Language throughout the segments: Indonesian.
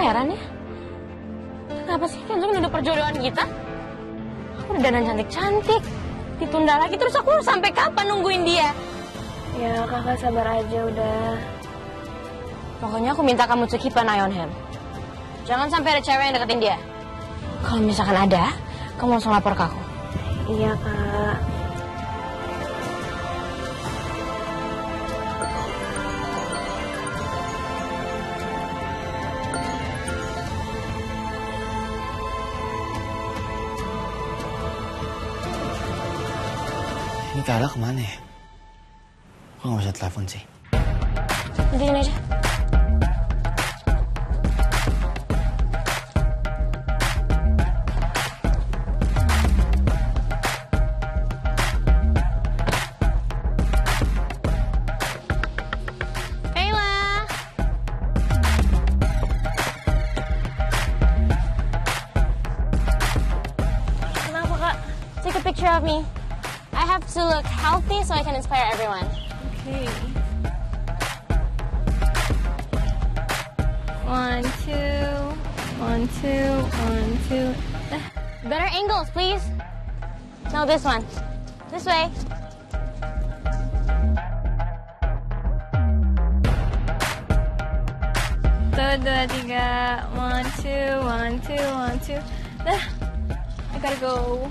heran ya. Kenapa sih Kenzo udah perjodohan kita? Aku udah dandan cantik-cantik. Ditunda lagi terus aku sampai kapan nungguin dia? Ya kakak sabar aja udah. Pokoknya aku minta kamu to keep an eye on him. Jangan sampai ada cewek yang deketin dia. Kalau misalkan ada, kamu langsung lapor ke aku. Iya kak. Ini Kayla kemana ya? Kok nggak bisa telepon sih? Nantiin aja. Kayla. Kenapa kak? Take a picture of me. I have to look healthy so I can inspire everyone. Okay. 1, 2, 1, 2, 1, 2. Better angles, please. No, this one. This way. Tuh, 2, 3. 1, 2, 1, 2, 1, 2. I gotta go.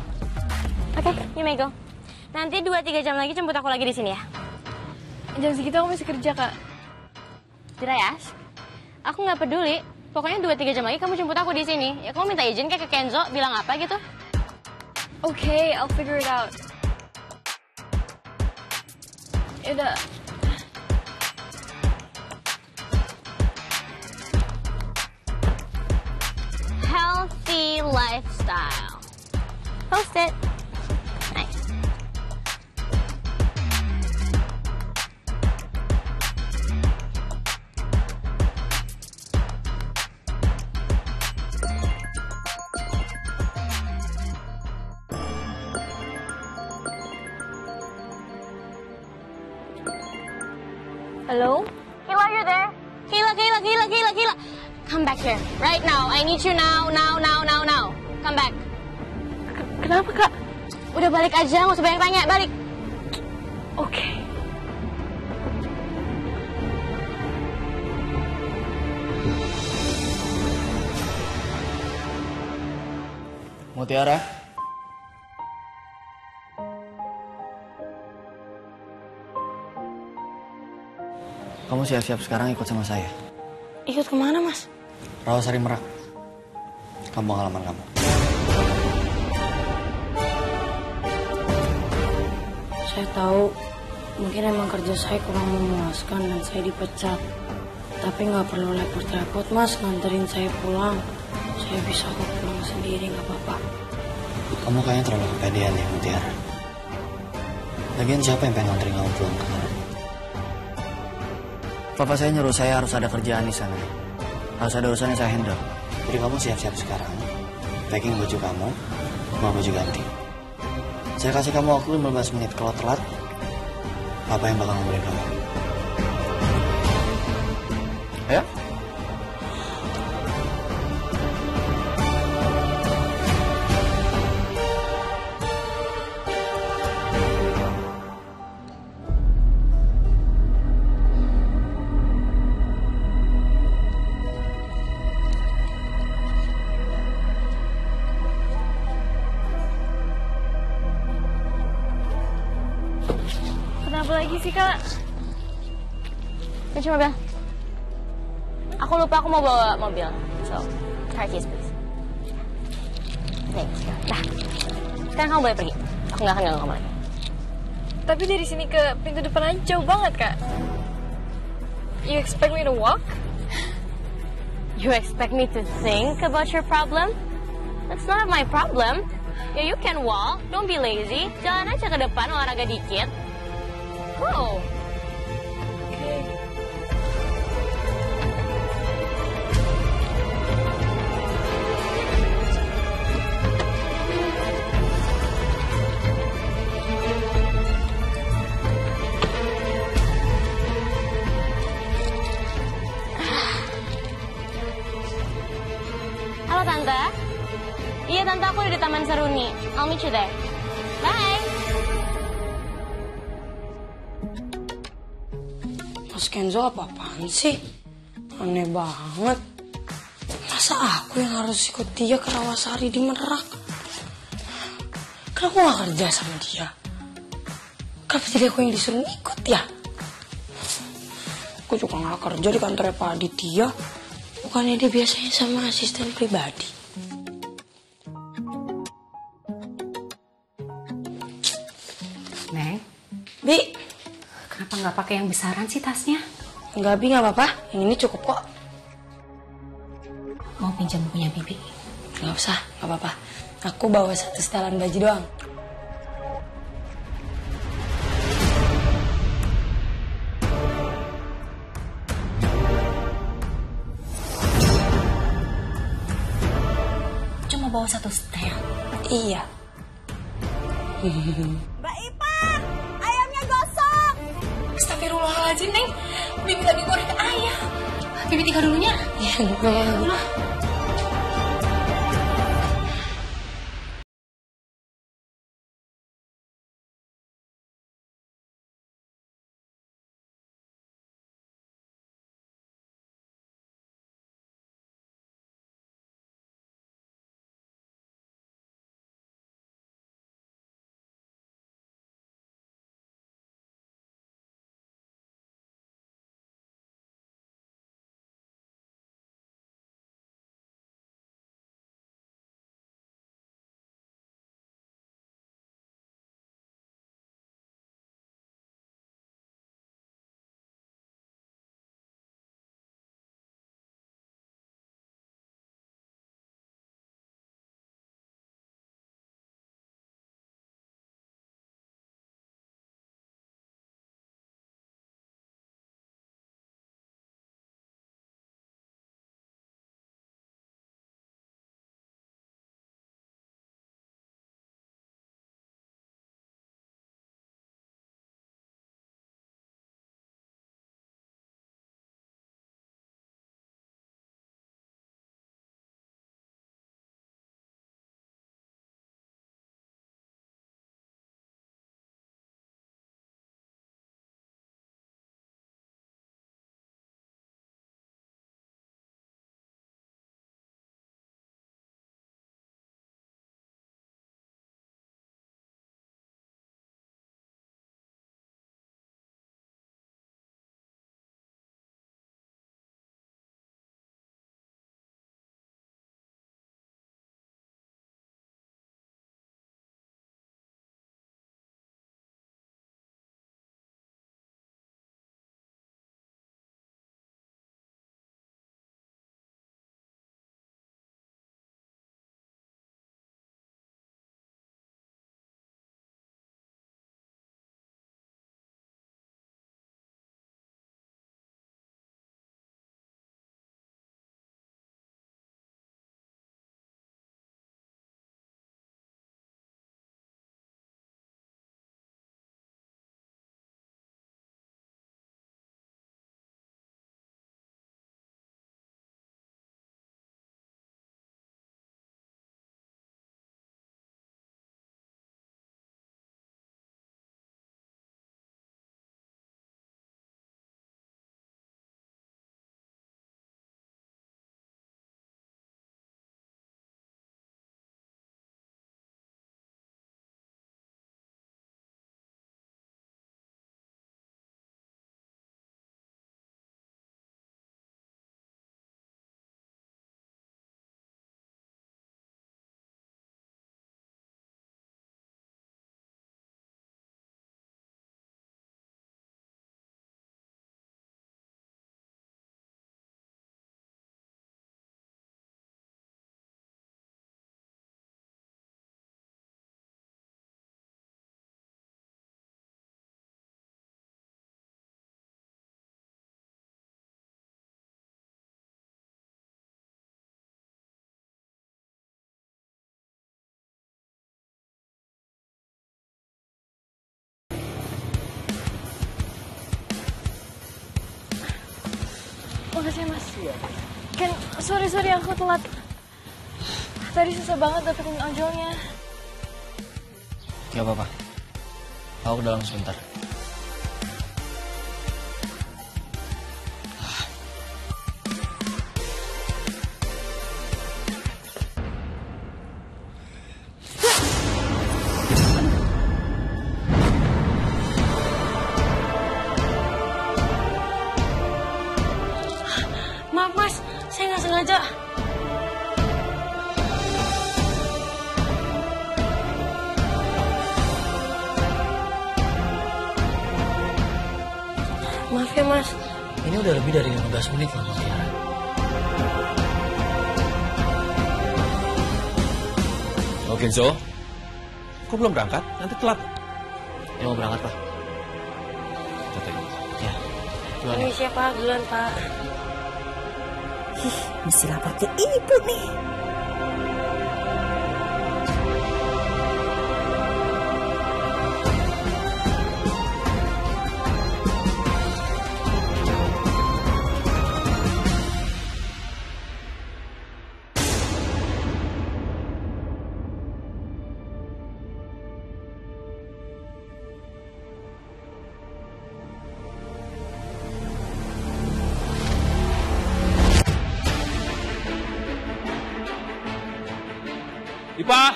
Okay, you may go. Nanti 2-3 jam lagi jemput aku lagi di sini ya. Jam segitu aku masih kerja kak. Did I ask? Aku nggak peduli. Pokoknya 2-3 jam lagi kamu jemput aku di sini. Ya kamu minta izin kayak ke Kenzo, bilang apa gitu? Okay, I'll figure it out. Yaudah. Healthy lifestyle. Post it. Nice. Hello? Kayla, you're there? Kayla. Come back here. Right now. I need you now. Come back. Kenapa kak? Udah balik aja, nggak usah banyak tanya. Balik. Oke. Mutiara? Kamu siap-siap sekarang ikut sama saya. Ikut kemana, Mas? Rawasari Merak. Kampung halaman kamu. Saya tahu mungkin emang kerja saya kurang memuaskan dan saya dipecat. Tapi nggak perlu repot-repot, Mas, nganterin saya pulang. Saya bisa kok pulang sendiri, nggak apa-apa. Kamu kayaknya terlalu kepedean ya, Mutiara. Lagian siapa yang pengen nganterin kamu pulang ke sana? Papa saya nyuruh saya harus ada kerjaan di sana. Harus ada urusan yang saya handle. Jadi kamu siap-siap sekarang. Packing baju kamu, bawa baju ganti. Saya kasih kamu waktu 15 menit. Kalau telat, apa yang bakal ngobrolin kamu? Ayo. Kenapa lagi sih kak? Kunci mobil. Aku lupa aku mau bawa mobil. So, car keys please. Thank you. Nah, sekarang kamu boleh pergi. Aku nggak akan ganggu kamu lagi. Tapi dari sini ke pintu depan aja jauh banget kak. You expect me to walk? You expect me to think about your problem? That's not my problem. Yeah, you can walk. Don't be lazy. Jalan aja ke depan, olahraga dikit. Go. Okay. Halo Tante. Iya Tante, aku udah di Taman Seruni. I'll meet you there. Bye. Mas Kenzo apa-apaan sih? Aneh banget. Masa aku yang harus ikut dia ke Rawasari di Merak? Kenapa aku gak kerja sama dia? Kenapa jadi aku yang disuruh ikut ya? Aku juga gak kerja di kantornya Pak Aditya. Bukannya dia biasanya sama asisten pribadi. Neng, Bi, kenapa nggak pakai yang besaran sih tasnya? enggak Bi, gak apa-apa. Yang ini cukup kok. Mau pinjam punya Bibi? Gak usah, gak apa-apa. Aku bawa satu setelan baju doang. Cuma bawa satu setel. Iya. Mbak Ipa, ayamnya gosong. Astagfirullahaladzim, Neng. Bibi lagi goreng ayam. Bibi tinggal dulunya. Ya, enggak. Makasih ya Mas. Ken, sorry aku telat. Tadi susah banget dapetin ojolnya. Gak apa-apa. Aku ke dalam sebentar. Maaf mas, saya nggak sengaja. Maaf ya mas. Ini udah lebih dari 15 menit loh, Mutiara. Oh, Kenzo? Kok belum berangkat? Nanti telat. Ini mau berangkat, Pak. Katanya. Ya, duluan ya. Ini siapa? Duluan pak. Mesti lapor ke ibu nih. Ipa!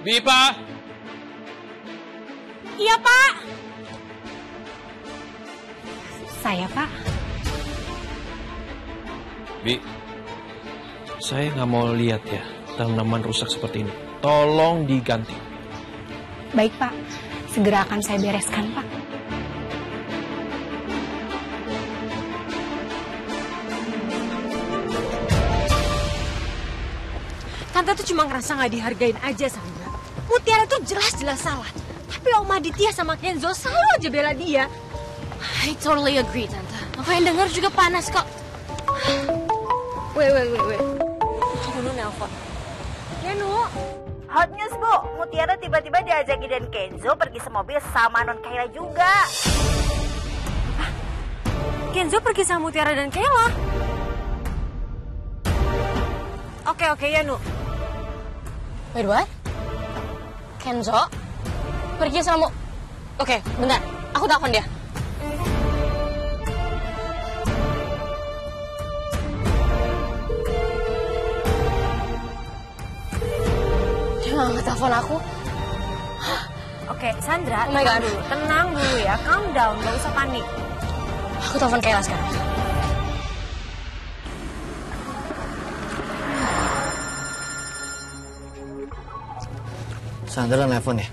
Ipa! Iya, Pak. Saya, Pak. Bi, saya nggak mau lihat ya tanaman rusak seperti ini. Tolong diganti. Baik, Pak. Segera akan saya bereskan, Pak. Tante tuh cuma ngerasa nggak dihargain aja, Sandra. Mutiara tuh jelas-jelas salah. Tapi Om Aditya sama Kenzo selalu aja bela dia. I totally agree, Tante. Aku yang denger juga panas kok. Wait. Aku dulu nelpon. Kenu, Hot news, Bu. Mutiara tiba-tiba diajakin dan Kenzo pergi semobil sama Non Kayla juga. Kenzo pergi sama Mutiara dan Kayla. Oke, ya, Nu. Wait, what? Kenzo? Pergi sama... Oke, bentar. Aku telepon dia. Dia nggak angkat telepon aku. Oke, Sandra, Oh my God. tenang dulu ya. Calm down, gak usah panik. Aku telepon Kayla sekarang. Sandra nelfon ya?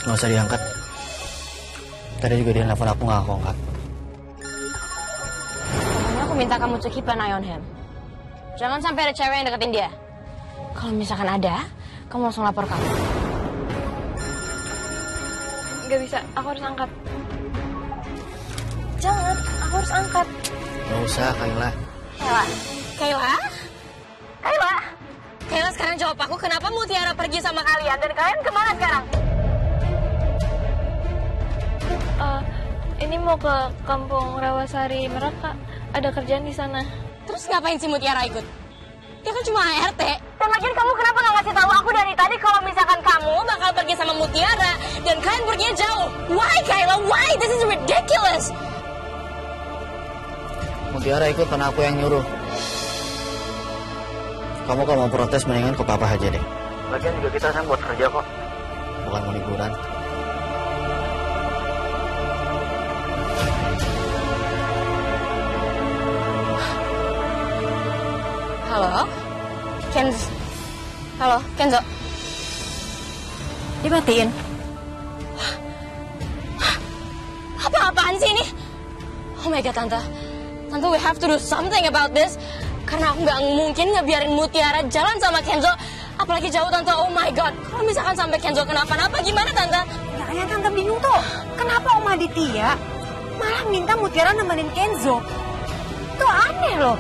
Nggak usah diangkat. Tadi juga dia nelfon aku, nggak aku angkat. Makanya aku minta kamu to keep an eye on him. Jangan sampai ada cewek yang deketin dia. Kalau misalkan ada, kamu langsung lapor kamu. Gak bisa, aku harus angkat. Jangan, aku harus angkat. Nggak usah, Kayla. Kayla sekarang jawab aku, kenapa Mutiara pergi sama kalian dan kalian kemana sekarang? Ini mau ke kampung Rawasari Merak, Kak. Ada kerjaan di sana. Terus ngapain si Mutiara ikut? Dia kan cuma ART. Dan lagian kamu kenapa nggak ngasih tahu aku dari tadi kalau misalkan kamu bakal pergi sama Mutiara dan kalian perginya jauh? Why, Kayla? Why? This is ridiculous. Mutiara ikut karena aku yang nyuruh. Kamu kalau mau protes mendingan ke papa aja deh. Lagian juga kita kan buat kerja kok. Bukan mau liburan. Halo? Halo, Kenzo? Dimatiin. Apa-apaan sih ini? Oh my God, Tante. Tante, we have to do something about this. Karena aku nggak mungkin ngebiarin Mutiara jalan sama Kenzo. Apalagi jauh, Tante. Oh my God. Kalau misalkan sampai Kenzo kenapa-napa, gimana, Tante? Ya, Tante bingung tuh. Kenapa Om Aditya malah minta Mutiara nemenin Kenzo? Itu aneh loh.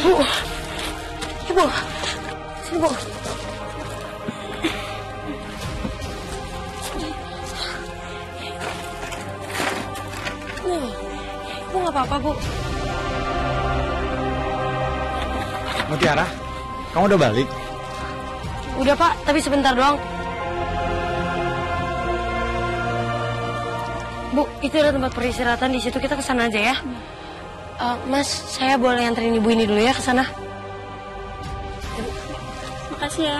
Ibu, sini Bu. Bu nggak apa-apa Bu. Mutiara, kamu udah balik? Udah Pak, tapi sebentar doang. Bu, itu ada tempat peristirahatan di situ, kita kesana aja ya. Mas, saya boleh anterin ibu ini dulu ya ke sana. Makasih ya.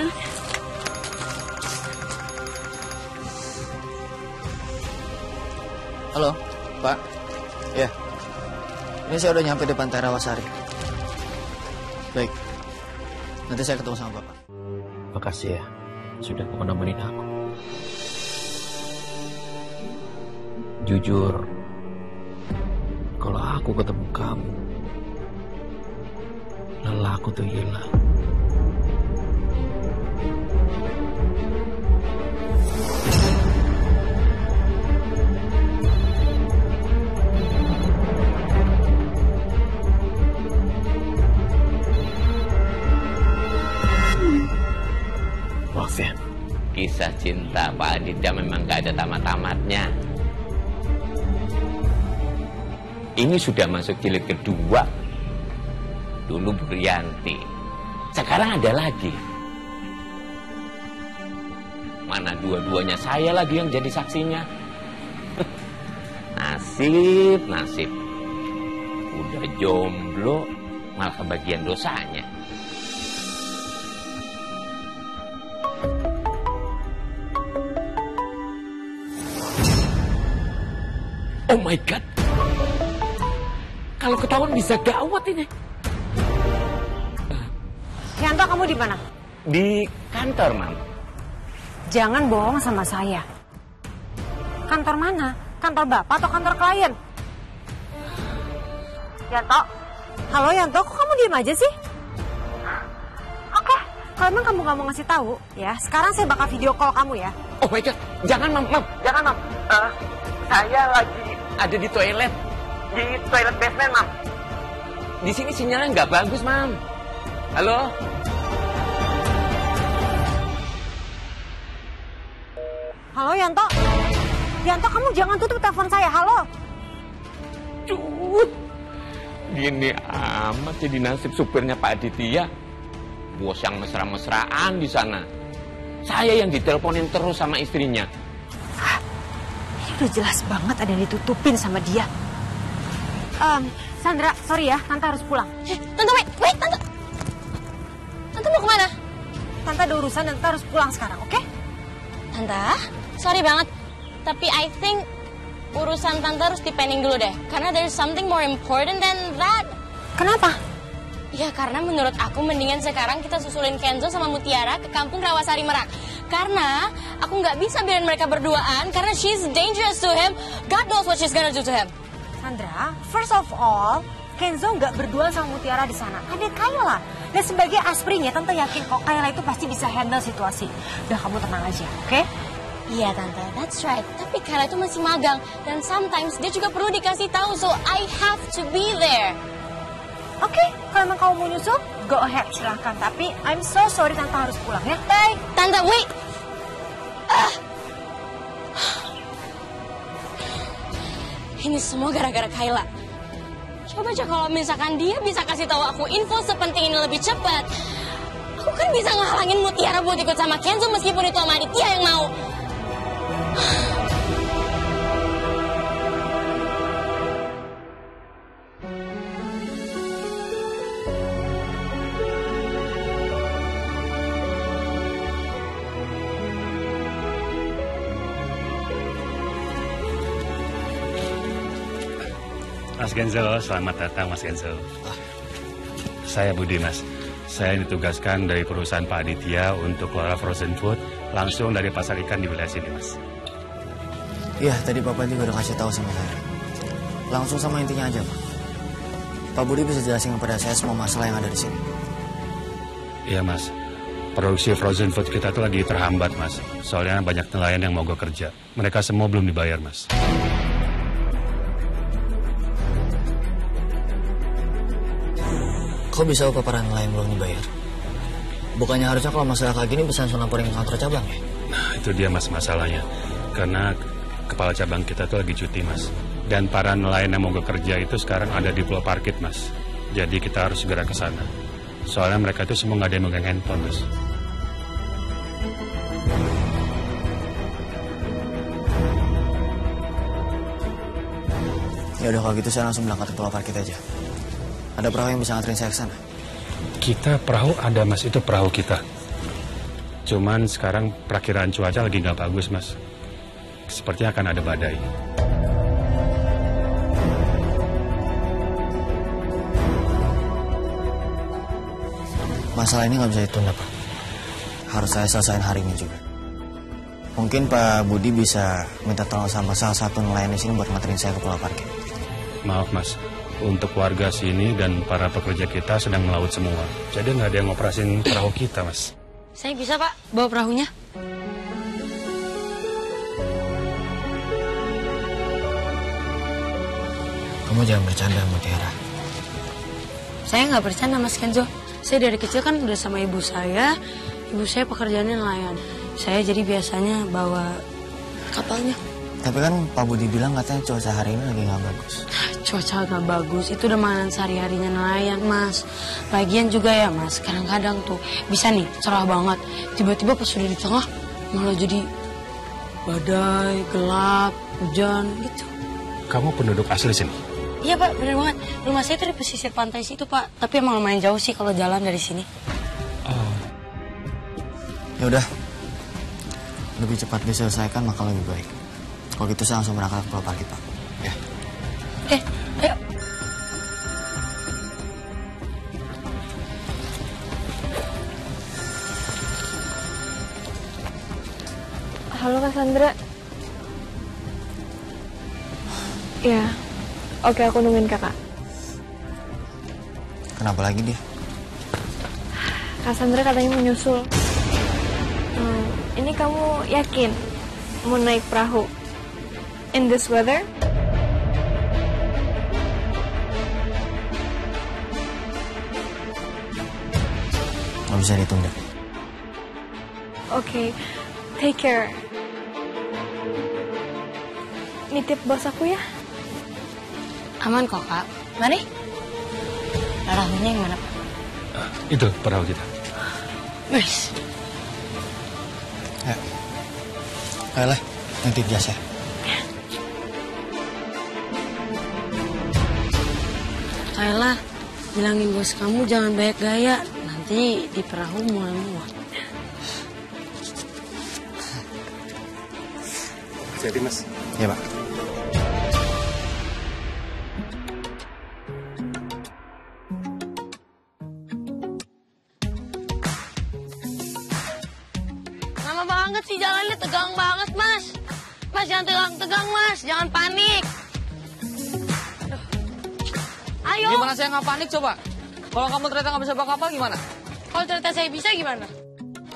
Halo, Pak. Ya, ini saya udah nyampe depan Terawasari. Baik, nanti saya ketemu sama Bapak. Makasih ya, sudah mau nemenin aku. Jujur, kalau aku ketemu kamu, lelahku tuh hilang. Maaf ya. Kisah cinta Pak Aditya memang gak ada tamat-tamatnya. Ini sudah masuk jilid kedua. Dulu Burianti, sekarang ada lagi. Mana dua-duanya saya lagi yang jadi saksinya. Nasib. Udah jomblo, malah kebagian dosanya. Oh my God. Kalau ketahuan bisa gawat ini. Yanto, kamu di mana? Di kantor, Mam. Jangan bohong sama saya. Kantor mana? Kantor Bapak atau kantor klien? Yanto? Halo Yanto, kok kamu diem aja sih? Oke, kalau emang kamu gak mau ngasih tahu, ya sekarang saya bakal video call kamu ya. Oh my God, jangan Mam. Jangan Mam. Saya lagi ada di toilet. Di toilet basement, Mam. Di sini sinyalnya nggak bagus, Mam. Halo? Halo Yanto? Yanto, kamu jangan tutup telepon saya, halo? Cut. Gini amat jadi nasib supirnya Pak Aditya. Bos yang mesra-mesraan di sana. Saya yang diteleponin terus sama istrinya. Ini udah jelas banget ada yang ditutupin sama dia. Sandra, sorry ya, Tante harus pulang. Tante, wait, Tante. Tante mau kemana? Tante ada urusan dan Tante harus pulang sekarang, oke? Tante, sorry banget. Tapi I think urusan Tante harus dipending dulu deh. Karena there's something more important than that. Kenapa? Ya karena menurut aku mendingan sekarang kita susulin Kenzo sama Mutiara ke kampung Rawasari Merak. Karena aku nggak bisa biarin mereka berduaan karena she's dangerous to him. God knows what she's gonna do to him. Sandra, first of all, Kenzo nggak berdua sama Mutiara di sana. Ada Kayla. Dan sebagai asprinya, Tante yakin kok Kayla itu pasti bisa handle situasi. Udah, kamu tenang aja, oke? Iya Tante, that's right. Tapi Kayla itu masih magang dan sometimes dia juga perlu dikasih tahu. So I have to be there. Oke, kalau emang kamu mau nyusul, go ahead, silahkan. Tapi I'm so sorry Tante harus pulang ya. Bye. Tante, wait. Ini semua gara-gara Kayla. Coba aja kalau misalkan dia bisa kasih tahu aku info sepenting ini lebih cepat. Aku kan bisa ngehalangin Mutiara buat ikut sama Kenzo meskipun itu sama Aditya yang mau. Mas Kenzo, selamat datang Mas Kenzo. Saya Budi Mas. Saya ditugaskan dari perusahaan Pak Aditya untuk kelola frozen food langsung dari pasar ikan di wilayah sini Mas. Iya, tadi Bapak juga udah kasih tahu sama saya. Langsung sama intinya aja, Pak. Pak Budi bisa jelasin kepada saya semua masalah yang ada di sini. Iya Mas, produksi frozen food kita tuh lagi terhambat Mas. Soalnya banyak nelayan yang mogok kerja. Mereka semua belum dibayar Mas. Kok bisa upah para nelayan belum dibayar? Bukannya harusnya kalau masalah kayak gini bisa langsung laporin ke kantor cabang ya? Nah, itu dia mas masalahnya. Karena kepala cabang kita tuh lagi cuti mas. Dan para nelayan yang mau bekerja itu sekarang ada di Pulau Parkit mas. Jadi kita harus segera ke sana. Soalnya mereka tuh semua nggak ada yang megang handphone mas. Ya udah kalau gitu saya langsung berangkat ke Pulau Parkit aja. Ada perahu yang bisa nganterin saya ke sana? Kita perahu ada mas, itu perahu kita. Cuman sekarang perakiraan cuaca lagi nggak bagus mas. Sepertinya akan ada badai. Masalah ini nggak bisa ditunda, Pak. Harus saya selesaiin hari ini juga. Mungkin Pak Budi bisa minta tolong sama salah satu nelayan di sini buat nganterin saya ke Pulau Parkit. Maaf mas, untuk warga sini dan para pekerja kita sedang melaut semua. Jadi nggak ada yang ngoperasin perahu kita mas. Saya bisa Pak bawa perahunya. Kamu jangan bercanda, Mutiara. Saya nggak bercanda Mas Kenzo. Saya dari kecil kan udah sama ibu saya. Ibu saya pekerjaannya nelayan. Saya jadi biasanya bawa kapalnya. Tapi kan Pak Budi bilang katanya cuaca hari ini lagi nggak bagus. Cuaca nggak bagus, itu udah makanan sehari-harinya nelayan Mas. Lagian juga ya Mas, kadang-kadang tuh bisa nih cerah banget. Tiba-tiba pas sudah di tengah malah jadi badai, gelap, hujan gitu. Kamu penduduk asli sini? Iya Pak, bener banget. Rumah saya tuh di pesisir pantai situ Pak. Tapi emang lumayan jauh sih kalau jalan dari sini. Oh. Ya udah, lebih cepat diselesaikan maka lebih baik. Kalau gitu saya langsung berangkat ke Pulau Parkit, Pak. Ya. Oke, ayo. Halo Cassandra. Ya, oke aku nungguin kakak. Kenapa lagi dia? Cassandra katanya menyusul. Ini kamu yakin mau naik perahu? In this weather? Nggak bisa ditunda. Oke, take care. Nitip bos aku ya. Aman kok Kak. Mari. Perahunya yang mana Pak? Itu perahu kita. Wes. Ya. Ayolah, nitip jas ya. Kayla, bilangin bos kamu jangan banyak gaya. Nanti di perahu mual-mual. Jadi mas. Ya Pak. Lama banget sih jalannya, tegang banget Mas. Mas jangan tegang-tegang Mas, jangan panik. Ayo. Gimana saya nggak panik coba? Kalau kamu ternyata nggak bisa bawa kapal gimana? Kalau ternyata saya bisa gimana?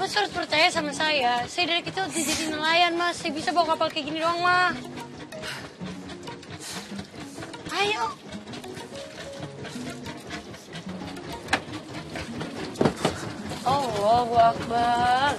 Mas harus percaya sama saya. Saya dari kecil udah jadi nelayan Mas. Saya bisa bawa kapal kayak gini doang mah. Ayo. Allahu Akbar.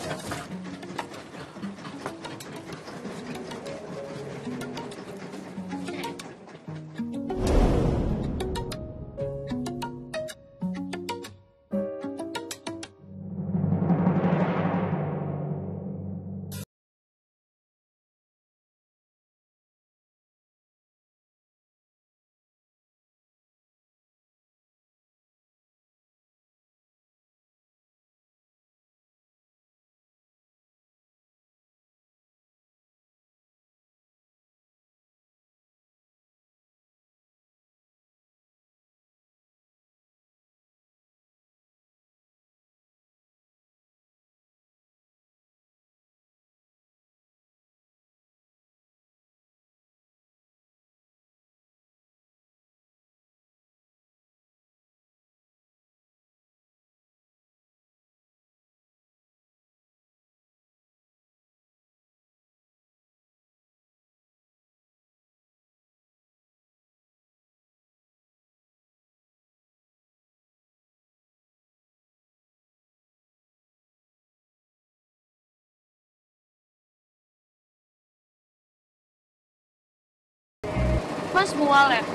Mas mual ya?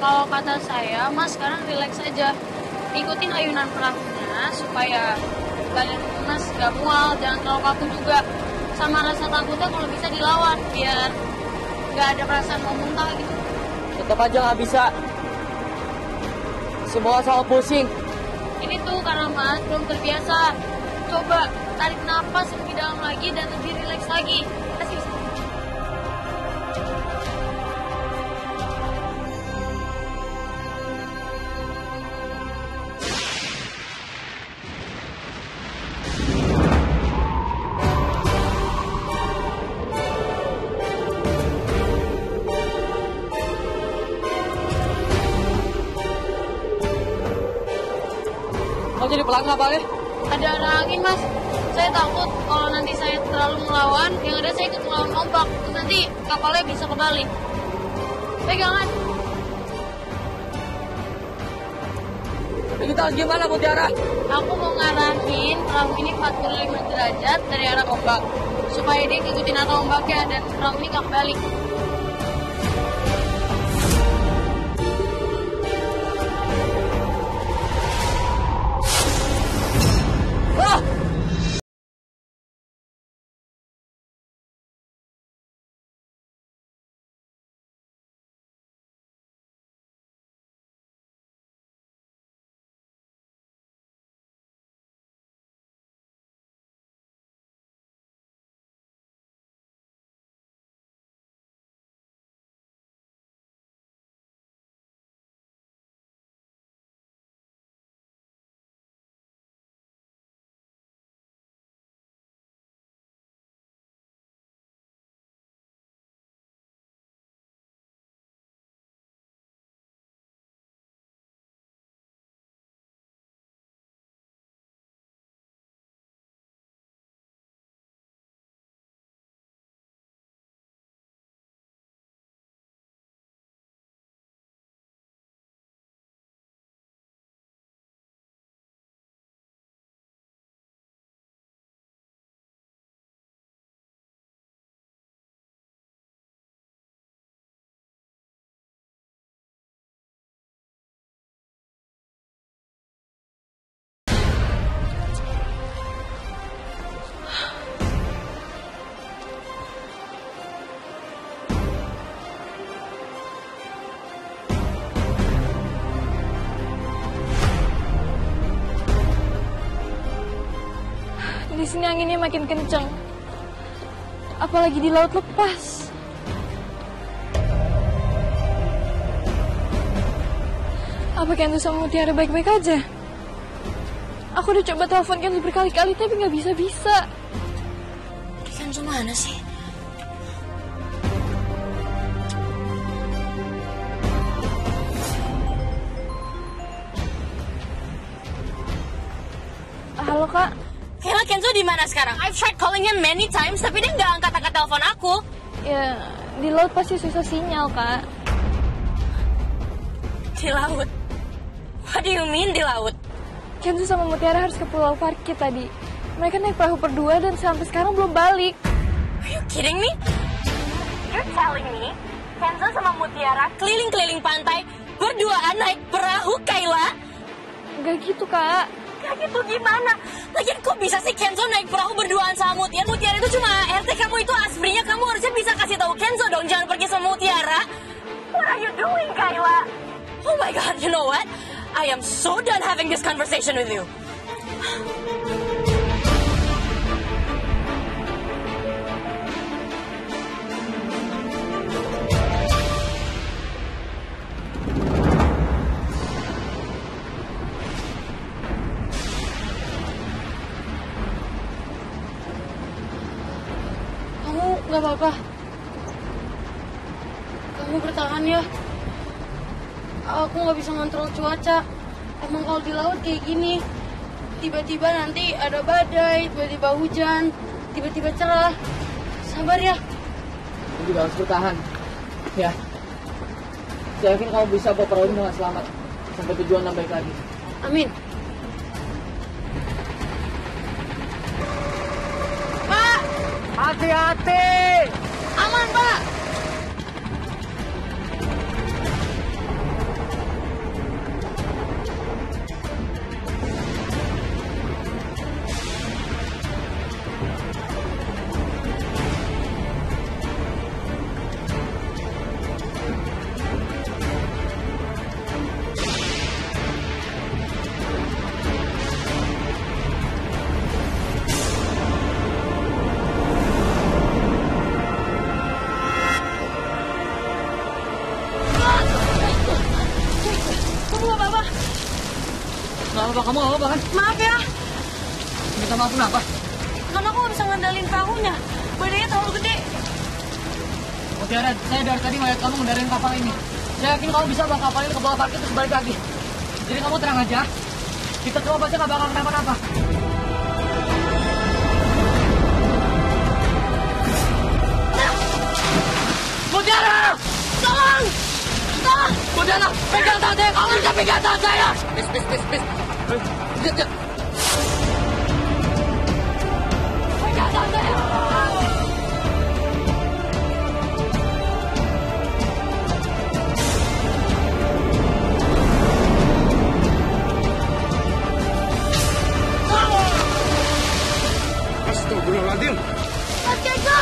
Kalau kata saya, Mas sekarang relax aja. Ikutin ayunan perahunya supaya badan Mas gak mual, jangan terlalu kaku juga. Sama rasa takutnya kalau bisa dilawan, biar gak ada perasaan mau muntah gitu. Tetap aja nggak bisa. Semua sama pusing. Ini tuh karena Mas belum terbiasa. Coba tarik napas lebih dalam lagi dan lebih rileks lagi. Kasih bisa. Kau jadi pelan nggak, Pak? Ada angin, Mas. Saya takut kalau nanti saya terlalu melawan, yang ada saya ikut melawan ombak. Terus nanti kapalnya bisa kebalik. Pegangan. Kita harus gimana, Mutiara? Aku mau ngarahin perahu ini 45 derajat dari arah ombak. Supaya dia ngikutin arah ombaknya dan perahu ini nggak kebalik. Di sini anginnya makin kenceng. Apalagi di laut lepas. Apa Kenzo sama Mutiara baik-baik aja? Aku udah coba telepon Kenzo berkali-kali tapi nggak bisa-bisa. Kenzo mana sih? Halo Kak. Kayla, Kenzo di mana sekarang? I've tried calling him many times, tapi dia nggak angkat telepon aku. Ya, di laut pasti susah sinyal, Kak. Di laut? What do you mean di laut? Kenzo sama Mutiara harus ke Pulau Parkit tadi. Mereka naik perahu berdua dan sampai sekarang belum balik. Are you kidding me? You're telling me Kenzo sama Mutiara keliling-keliling pantai berduaan naik perahu, Kayla? Gak gitu, Kak. Gak gitu gimana? Lagian kok bisa sih Kenzo naik perahu berduaan sama Mutiara? Mutiara itu cuma RT, kamu itu aslinya. Kamu harusnya bisa kasih tahu Kenzo dong, jangan pergi sama Mutiara. What are you doing, Kayla? Oh my God, you know what? I am so done having this conversation with you. Gak apa-apa. Kamu bertahan ya. Aku gak bisa ngontrol cuaca. Emang kalau di laut kayak gini. Tiba-tiba nanti ada badai, tiba-tiba hujan, tiba-tiba cerah. Sabar ya. Kamu juga harus bertahan. Ya. Saya yakin kamu bisa bawa perahu dengan selamat. Sampai tujuan dan baik lagi. Amin. Hati-hati! Aman, Pak! Nggak apa-apa, kamu nggak apa-apa kan? Maaf ya. Minta maaf kenapa? Karena aku nggak bisa ngendalin perahunya. Badannya terlalu gede. Mutiara, saya dari tadi melihat kamu ngendarin kapal ini. Saya yakin kamu bisa bawa kapal ini ke bawah parkir terus balik lagi. Jadi kamu tenang aja. Kita semua pasti nggak bakal kenapa-napa. Mutiara! Tolong! Tolong! Mutiara, pegang tangan saya! Kamu bisa pegang tangan saya! Please. Pegang tangan saya! Astagfirullahaladzim. Mas Kenzo!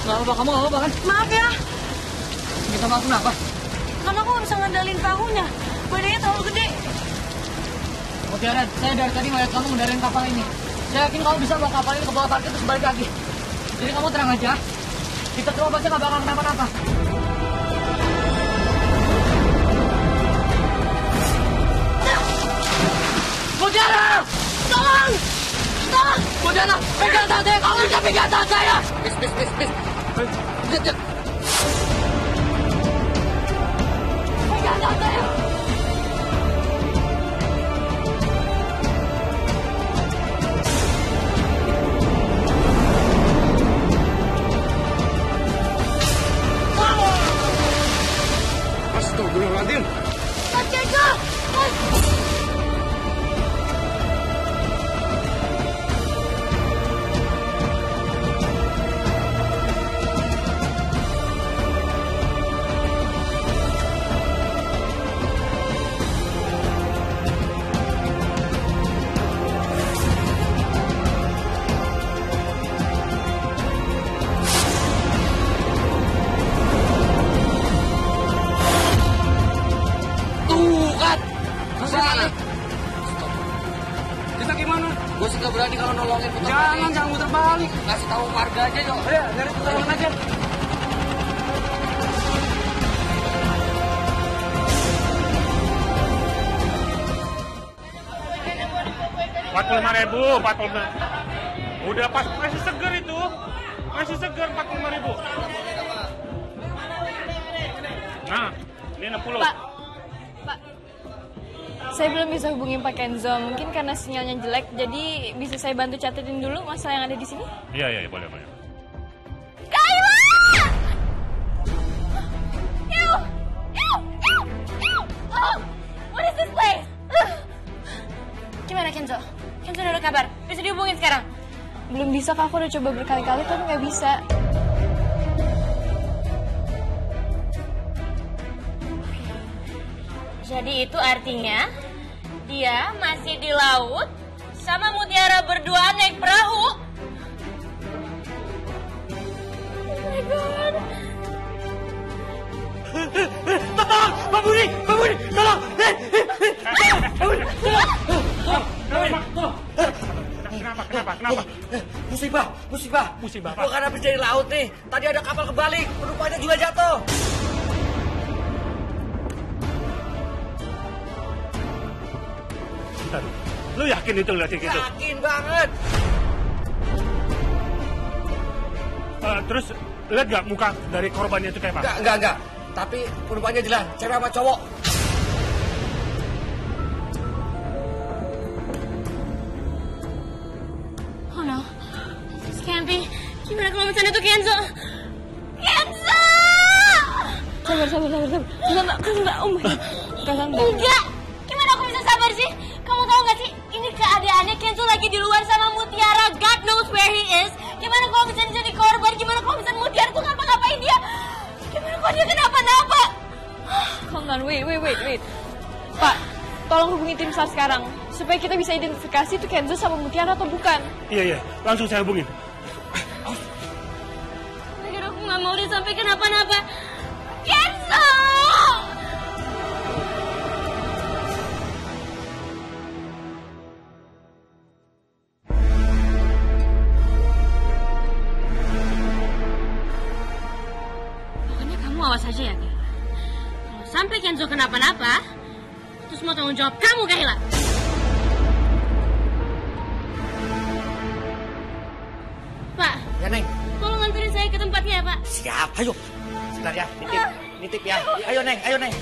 Nggak apa-apa, kamu nggak apa-apa kan? Maaf ya. Minta maaf kenapa? Karena aku nggak bisa ngendalin perahunya. Badannya terlalu gede. Mutiara, saya dari tadi melihat kamu ngendarin kapal ini. Saya yakin kamu bisa bawa kapal ini ke bawah parkir terus balik lagi. Jadi kamu tenang aja. Kita semua pasti nggak bakal kenapa-napa. Mutiara! Tolong! Tolong! Mutiara, pegang tangan saya! Kamu bisa pegang tangan saya! Please. Pegang tangan saya! Astagfirullahaladzim. Mas Kenzo! Kita gimana? Gue sih gak berani kalau nolongin putar Jangan putar balik. Kasih tahu warga aja yuk. Ayo, dari pertolongan aja. Rp45.000, 45. Udah pas, masih seger itu. Masih seger 45.000. Nah, ini 60. Pak, saya belum bisa hubungin Pak Kenzo. Mungkin karena sinyalnya jelek, jadi bisa saya bantu catetin dulu masalah yang ada di sini? Iya, boleh. Kayla! Ew! Oh, what is this place? Gimana Kenzo? Kenzo udah ada kabar? Bisa dihubungin sekarang? Belum bisa, Kak. Aku udah coba berkali-kali, tapi nggak bisa. Jadi itu artinya dia masih di laut sama Mutiara berdua naik perahu. Oh my god. Tolong, Pak Budi, tolong. Kenapa? Musibah. Gue kan habis dari laut nih. Tadi ada kapal kebalik, penumpangnya juga jatuh. Bentar, lu yakin itu ngeliatin gitu? Yakin banget. Terus lihat gak muka dari korbannya itu kayak apa? Enggak. Tapi penumpangnya jelas, cewek sama cowok. Oh no, this can't be. Gimana kalau misalnya itu Kenzo? Kenzo! Sabar. Oh my God. Enggak! Gimana aku bisa sabar sih? Kamu tahu gak sih? Ini keadaannya Kenzo lagi lagi di luar sama Mutiara. God knows where he is. Gimana kalau bisa jadi korban? Gimana kalau bisa Mutiara tuh ngapa-ngapain dia? Gimana kalau dia kenapa-napa? Hold on, wait. Pak, tolong hubungi tim SAR sekarang. Supaya kita bisa identifikasi itu Kenzo sama Mutiara atau bukan. Iya, langsung saya hubungin. Aku nggak mau dia sampai kenapa-napa. Kenzo! Pokoknya kamu awas aja ya, Kayla. Kalau sampai Kenzo kenapa-napa, terus mau tanggung jawab kamu, Kayla. Pak. Ya, Neng. Tolong anterin saya ke tempatnya ya, Pak. Siap, ayo. Sebentar ya, nitip ya. Ayo, Neng.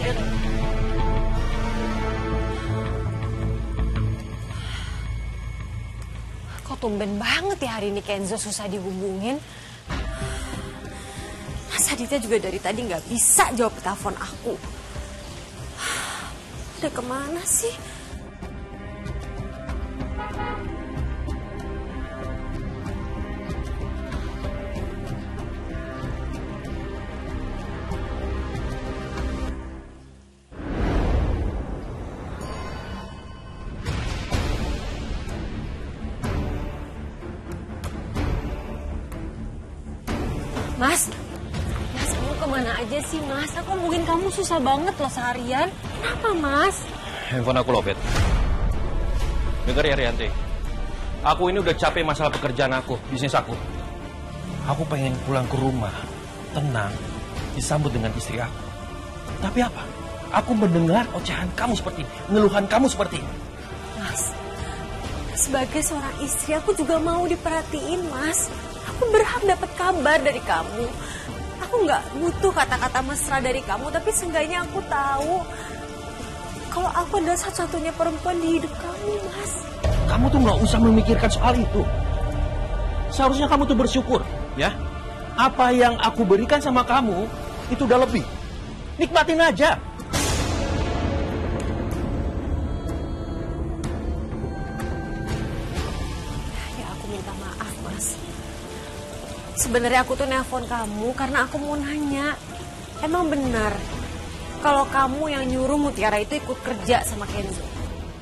Kok tumben banget ya hari ini Kenzo susah dihubungin. Mas Aditya juga dari tadi nggak bisa jawab telepon aku. Udah kemana sih? Mas, kamu kemana aja sih, Mas? Aku hubungin kamu susah banget loh seharian. Kenapa, Mas? Handphone aku lobet. Dengar ya, Rianti. Aku ini udah capek masalah pekerjaan aku, bisnis aku. Aku pengen pulang ke rumah, tenang, disambut dengan istri aku. Tapi apa? Aku mendengar ocehan kamu seperti ini, ngeluhan kamu seperti ini. Mas, sebagai seorang istri aku juga mau diperhatiin, Mas. Aku berhak dapat kabar dari kamu. Aku nggak butuh kata-kata mesra dari kamu, tapi seenggaknya aku tahu kalau aku adalah satu-satunya perempuan di hidup kamu, Mas. Kamu tuh nggak usah memikirkan soal itu. Seharusnya kamu tuh bersyukur, ya. Apa yang aku berikan sama kamu itu udah lebih. Nikmatin aja. Sebenarnya aku tuh nelpon kamu karena aku mau nanya. Emang benar kalau kamu yang nyuruh Mutiara itu ikut kerja sama Kenzo?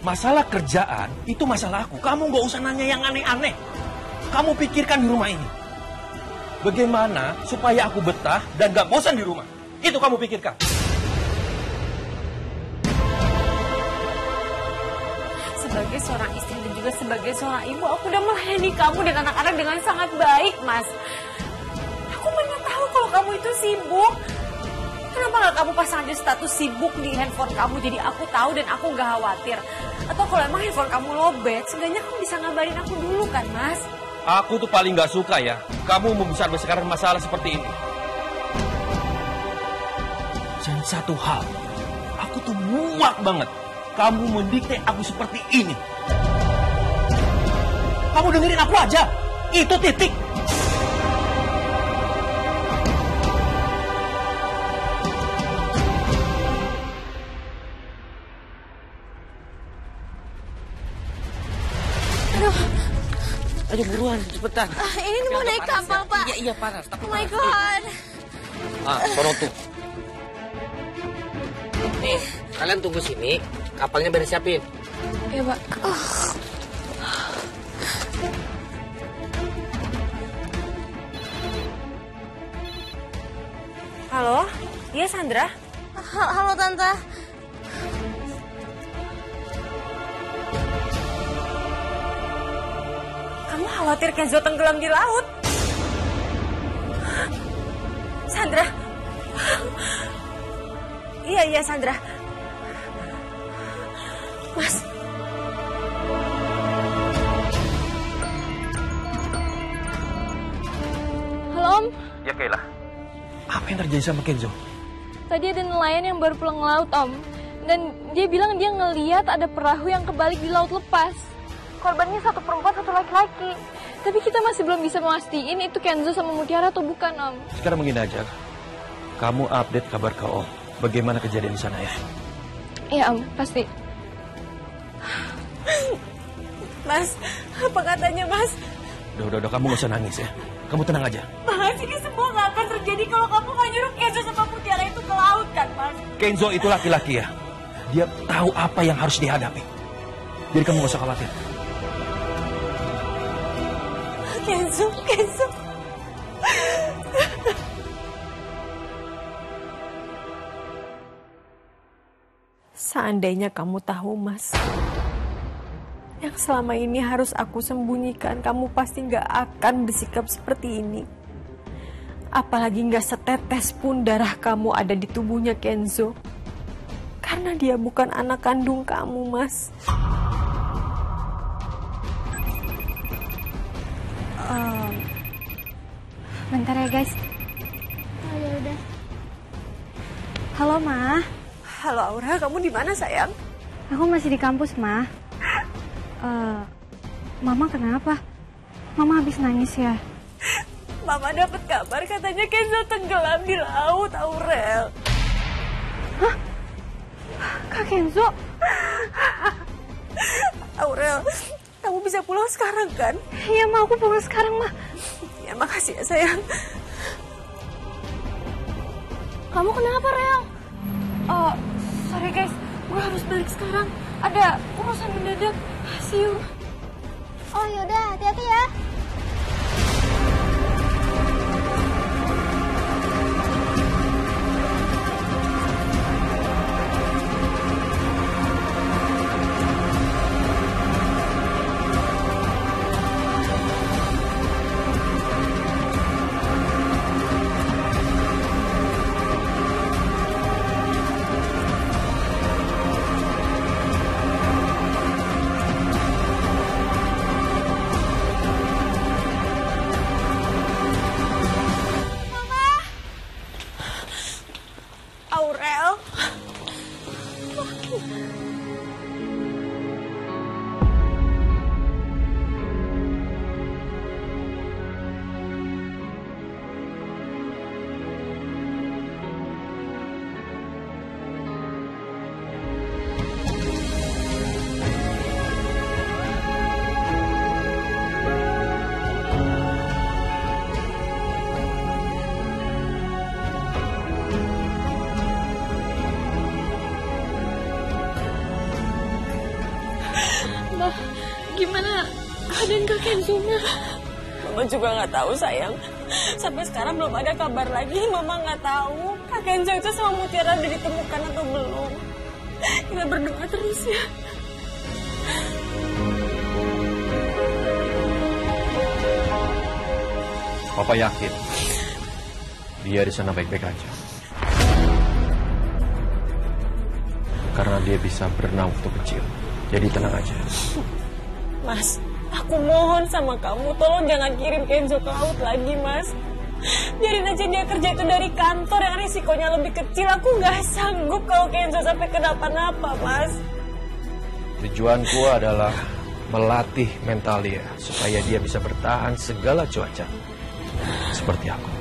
Masalah kerjaan itu masalah aku. Kamu nggak usah nanya yang aneh-aneh. Kamu pikirkan di rumah ini. Bagaimana supaya aku betah dan gak bosan di rumah. Itu kamu pikirkan. Sebagai seorang istri dan juga sebagai seorang ibu, aku udah melayani kamu dan anak-anak dengan sangat baik, Mas. Aku mana tahu kalau kamu itu sibuk. Kenapa gak kamu pasang aja status sibuk di handphone kamu, jadi aku tahu dan aku gak khawatir. Atau kalau emang handphone kamu lobet, seenggaknya kamu bisa ngabarin aku dulu kan, Mas? Aku tuh paling gak suka ya, kamu membesar-besarkan masalah seperti ini. Dan satu hal, aku tuh muak banget. Kamu mendikte aku seperti ini. Kamu dengerin aku aja. Itu titik. Ayo buruan, cepetan. Ini mau naik kapal, Pak. Iya, panas. Oh my God. Sono tuh. Nih, kalian tunggu sini. Kapalnya beres siapin. Iya, Pak. Halo? Iya, Sandra? Halo, Tante. Kamu khawatir Kenzo tenggelam di laut? Sandra? Iya, Sandra. Mas. Halo, Om. Ya, Kayla. Apa yang terjadi sama Kenzo? Tadi ada nelayan yang baru pulang laut, Om. Dan dia bilang dia ngeliat ada perahu yang kebalik di laut lepas. Korbannya satu perempuan, satu laki-laki. Tapi kita masih belum bisa mastiin itu Kenzo sama Mutiara atau bukan, Om. Sekarang begini aja. Kamu update kabar ke Om. Bagaimana kejadian di sana ya? Iya, Om. Pasti. Mas, apa katanya Mas? Udah, kamu gak usah nangis ya. Kamu tenang aja. Mas, ini semua gak akan terjadi kalau kamu gak nyuruh Kenzo sama Mutiara itu ke laut kan, Mas? Kenzo itu laki-laki ya. Dia tahu apa yang harus dihadapi. Jadi kamu gak usah khawatir. Kenzo. Seandainya kamu tahu, Mas, yang selama ini harus aku sembunyikan, kamu pasti gak akan bersikap seperti ini. Apalagi gak setetes pun darah kamu ada di tubuhnya Kenzo. Karena dia bukan anak kandung kamu, Mas. Bentar ya guys. Oh ya udah. Halo Ma. Halo Aura, kamu di mana sayang? Aku masih di kampus Ma. Mama kenapa? Mama habis nangis ya? Mama dapat kabar katanya Kenzo tenggelam di laut, Aurel. Hah? Kak Kenzo? Aurel, kamu bisa pulang sekarang kan? Iya Ma, aku pulang sekarang Ma. Ya makasih ya sayang. Kamu kenapa, Rel? Sorry guys, gue harus balik sekarang. Ada urusan mendadak. See you. Oh yaudah, hati-hati ya. Aurel. Gimana keadaan Kak Kenzo, Ma? Mama juga nggak tahu sayang. Sampai sekarang belum ada kabar lagi. Mama nggak tahu Kak Kenzo itu sama Mutiara udah ditemukan atau belum. Kita berdoa terus ya. Papa yakin dia di sana baik-baik aja. Karena dia bisa berenang waktu kecil. Jadi tenang aja. Mas, aku mohon sama kamu, tolong jangan kirim Kenzo ke laut lagi, Mas. Biarin aja dia kerja itu dari kantor yang risikonya lebih kecil. Aku nggak sanggup kalau Kenzo sampai kenapa-napa, Mas. Tujuanku adalah melatih mental dia supaya dia bisa bertahan segala cuaca. Seperti aku.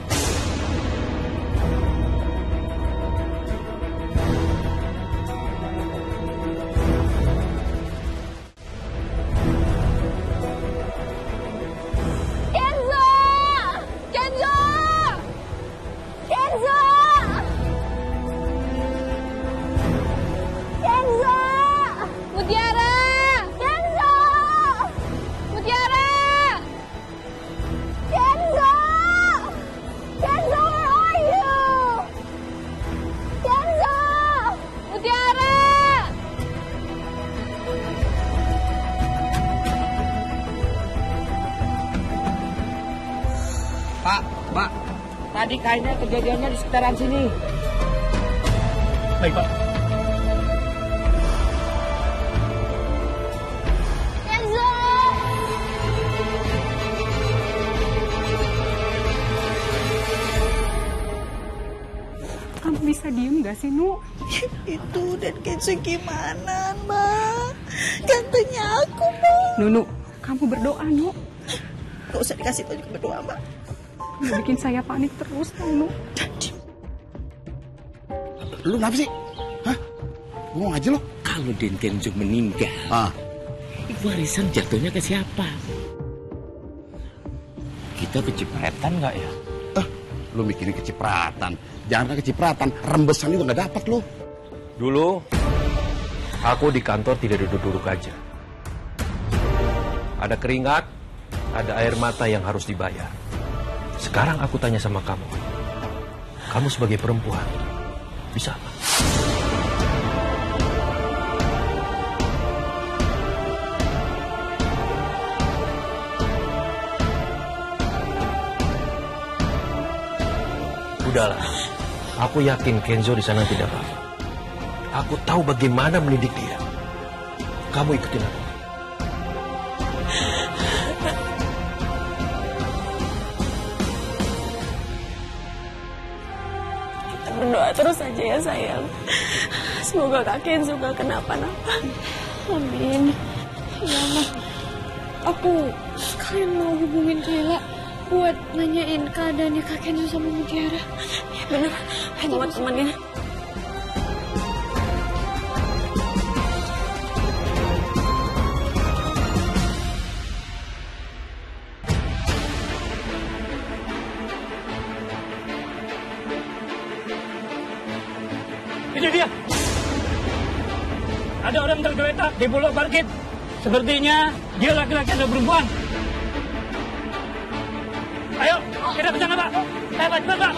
Pak, tadi kayaknya kejadiannya di sekitaran sini. Baik, Pak. Kenzo! Kamu bisa diem gak sih, Nu? Itu dan Kenzo gimana, Mbak? Gantengnya aku, Mbak. Nunu, kamu berdoa, Nu. Gak usah dikasih tahu juga berdoa, Mbak. Kamu bikin saya panik terus, Nu. Lu kenapa sih? Hah? Ngomong aja lo. Kalau Den Kenzo meninggal, warisan jatuhnya ke siapa? Kita kecipratan nggak ya? Lu mikirin kecipratan. Jangan kecipratan, rembesan juga nggak dapat lu. Dulu, aku di kantor tidak duduk-duduk aja. Ada keringat, ada air mata yang harus dibayar. Sekarang aku tanya sama kamu. Kamu sebagai perempuan, bisa apa? Udahlah, aku yakin Kenzo di sana tidak apa-apa. Aku tahu bagaimana mendidik dia. Kamu ikutin aku. Kita berdoa terus aja ya sayang. Semoga Kak Kenzo gak kenapa-napa. Amin. Ya Ma, aku sekalian mau hubungin Kayla buat nanyain keadaannya Kak Kenzo sama Mutiara. Ya bener, ayo buat temenin. Ini dia. Ada orang tergeletak di pulau parkir. Sepertinya dia laki-laki atau perempuan. Ayo, kita ke sana, Pak. Cepat, Pak.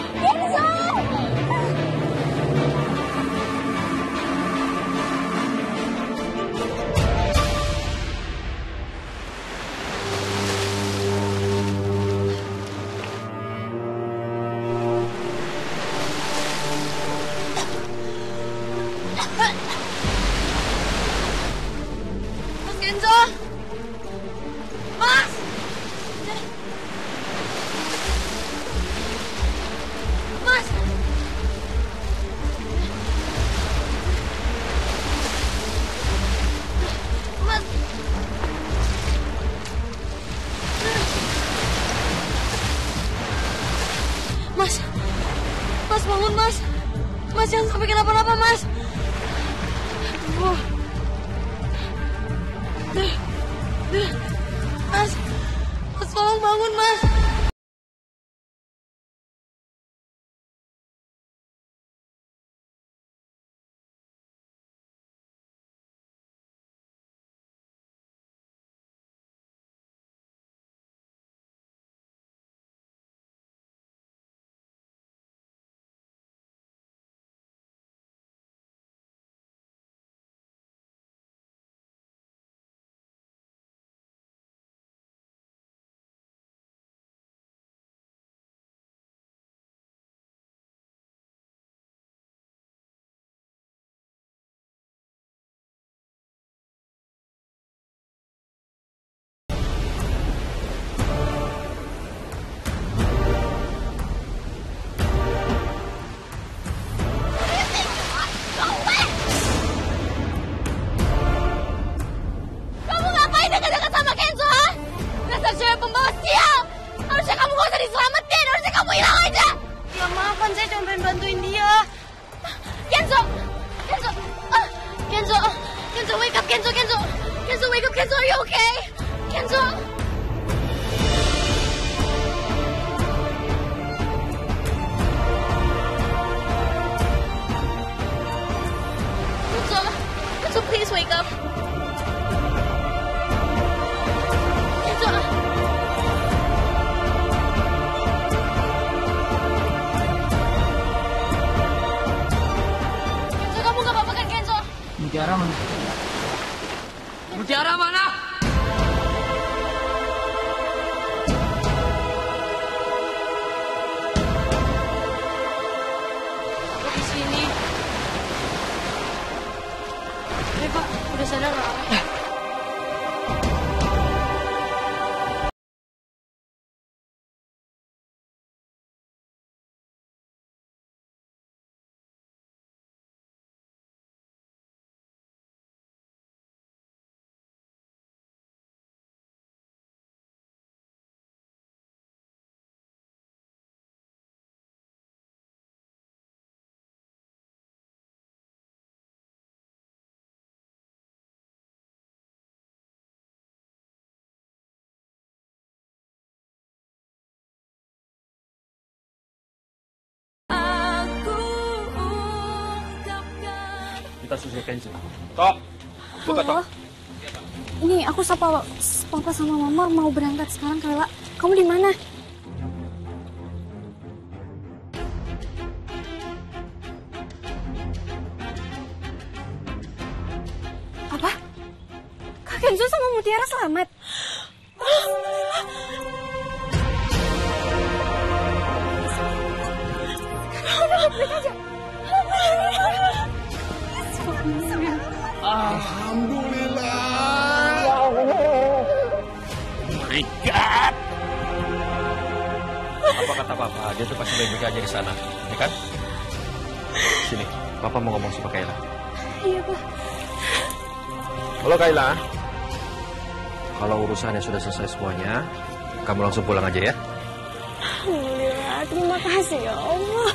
Mas Kenzo! Mas! Mas! Mas! Mas! Mas bangun, Mas! Mas jangan sampai kenapa-napa, Mas! Aduh. Mas! Mas tolong bangun, Mas! Kamu ngapain dekat-dekat sama Kenzo, ha? Dasar cewek pembawa sial! Harusnya kamu gak usah diselamatin, harusnya kamu hilang aja! Ya maaf kan, saya cuma pengen bantuin dia. Kenzo! Kenzo! Kenzo! Kenzo, wake up, Kenzo! Kenzo! Kenzo, wake up, Kenzo, are you okay? Kenzo! Kenzo! Kenzo, please wake up! Kenzo! Kenzo, kamu gak apa-apa kan, Kenzo? Mutiara mana? Mutiara mana? Aku di sini. Pak, udah sadar nggak? Kita susul Kenzo. Tok, buka Tok. Ini aku sapa papa sama mama mau berangkat sekarang, Kayla. Kamu di mana? Apa? Kak Kenzo sama Mutiara selamat? Udah, balik aja. Alhamdulillah. My God. Apa kata Papa? Dia tuh pasti baik-baik aja di sana, ya kan? Sini, Papa mau ngomong sama Kayla. Iya, Pak. Halo Kayla. Kalau urusannya sudah selesai semuanya, kamu langsung pulang aja ya. Alhamdulillah, terima kasih ya Allah.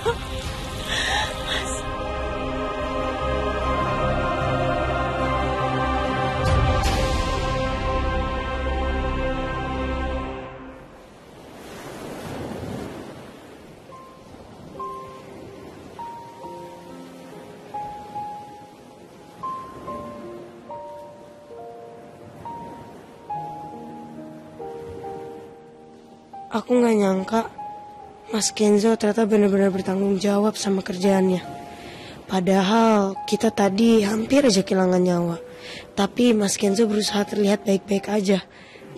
Aku nggak nyangka Mas Kenzo ternyata benar-benar bertanggung jawab sama kerjaannya. Padahal kita tadi hampir aja kehilangan nyawa. Tapi Mas Kenzo berusaha terlihat baik-baik aja,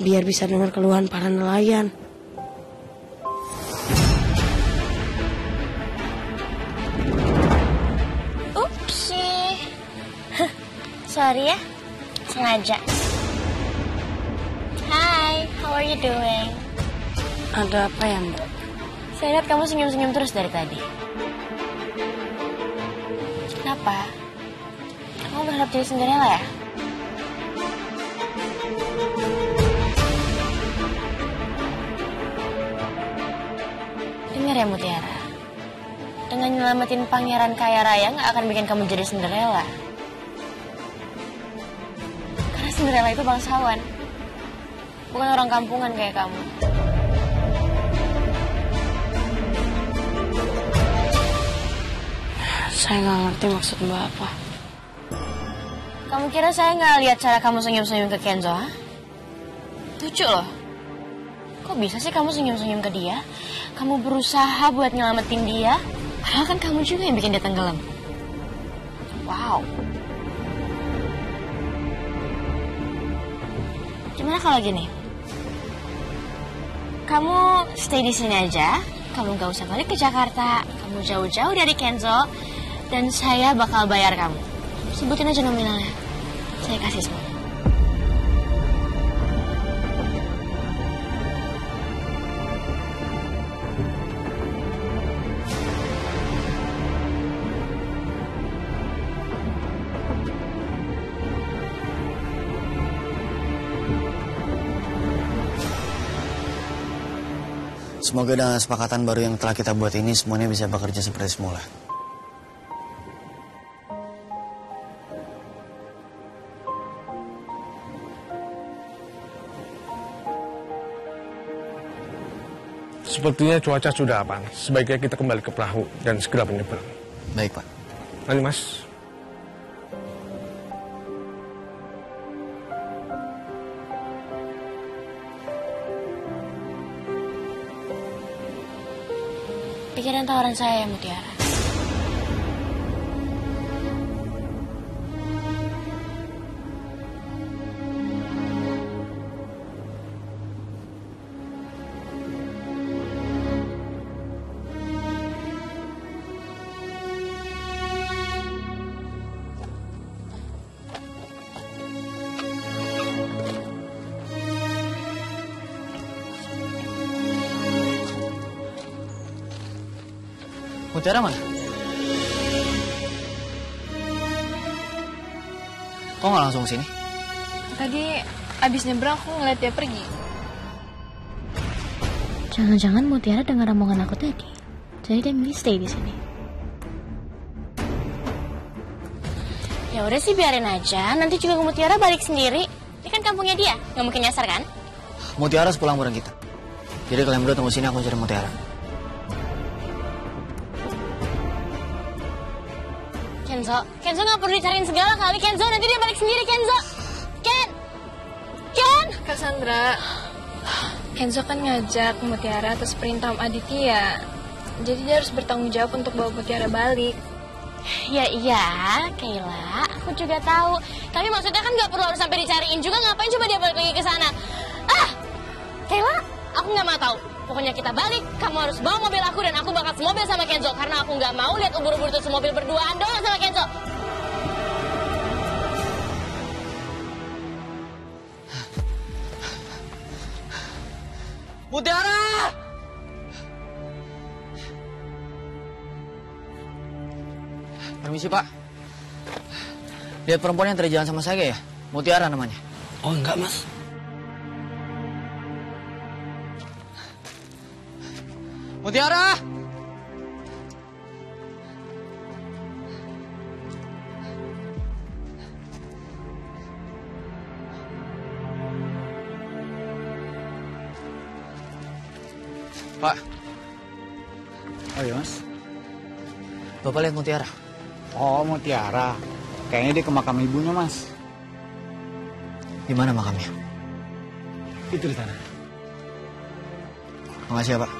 biar bisa dengar keluhan para nelayan. Upsi. Sorry ya, sengaja. Hi, how are you doing? Ada apa ya, Mbak? Saya lihat kamu senyum-senyum terus dari tadi. Kenapa? Kamu berharap jadi Cinderella ya? Dengar ya Mutiara, dengan nyelamatin pangeran kaya raya nggak akan bikin kamu jadi Cinderella. Karena Cinderella itu bangsawan, bukan orang kampungan kayak kamu. Saya nggak ngerti maksud Mbak apa. Kamu kira saya nggak lihat cara kamu senyum-senyum ke Kenzo, ha? Lucu loh. Kok bisa sih kamu senyum-senyum ke dia? Kamu berusaha buat nyelamatin dia, padahal kan kamu juga yang bikin dia tenggelam. Wow. Gimana kalau gini? Kamu stay di sini aja, kamu gak usah balik ke Jakarta, kamu jauh-jauh dari Kenzo, dan saya bakal bayar kamu. Sebutin aja nominalnya. Saya kasih semua. Semoga dengan kesepakatan baru yang telah kita buat ini semuanya bisa bekerja seperti semula. Sepertinya cuaca sudah aman. Sebaiknya kita kembali ke perahu dan segera menyeberang. Baik, Pak. Mari, Mas. Pikirin tawaran saya ya, Mutiara. Mutiara mana? Kok nggak langsung sini? Tadi abis nyebrang aku ngeliat dia pergi. Jangan-jangan Mutiara dengar omongan aku tadi. Jadi dia milih stay di sini. Ya udah sih biarin aja. Nanti juga Mutiara balik sendiri. Ini kan kampungnya dia. Nggak mungkin nyasar kan? Mutiara sepulang bareng kita. Jadi kalian berdua tunggu sini, aku cari Mutiara. Kenzo. Kenzo nggak perlu dicariin segala kali. Kenzo, nanti dia balik sendiri, Kenzo. Ken! Cassandra, Kenzo kan ngajak Mutiara atas perintah Om Aditya. Jadi dia harus bertanggung jawab untuk bawa Mutiara balik. Ya iya, Kayla, aku juga tahu. Tapi maksudnya kan nggak perlu harus sampai dicariin juga. Ngapain coba dia balik lagi ke sana? Kayla, aku nggak mau tahu. Pokoknya kita balik, kamu harus bawa mobil aku dan aku bakal semobil sama Kenzo. Karena aku nggak mau lihat ubur-ubur itu semobil berduaan doang sama Kenzo. Mutiara! Permisi, Pak. Lihat perempuan yang tadi jalan sama saya ya? Mutiara namanya. Oh, enggak, Mas. Mutiara! Pak. Oh iya, Mas. Bapak lihat Mutiara. Oh, Mutiara. Kayaknya dia ke makam ibunya, Mas. Di mana makamnya? Itu di sana. Makasih ya, Pak.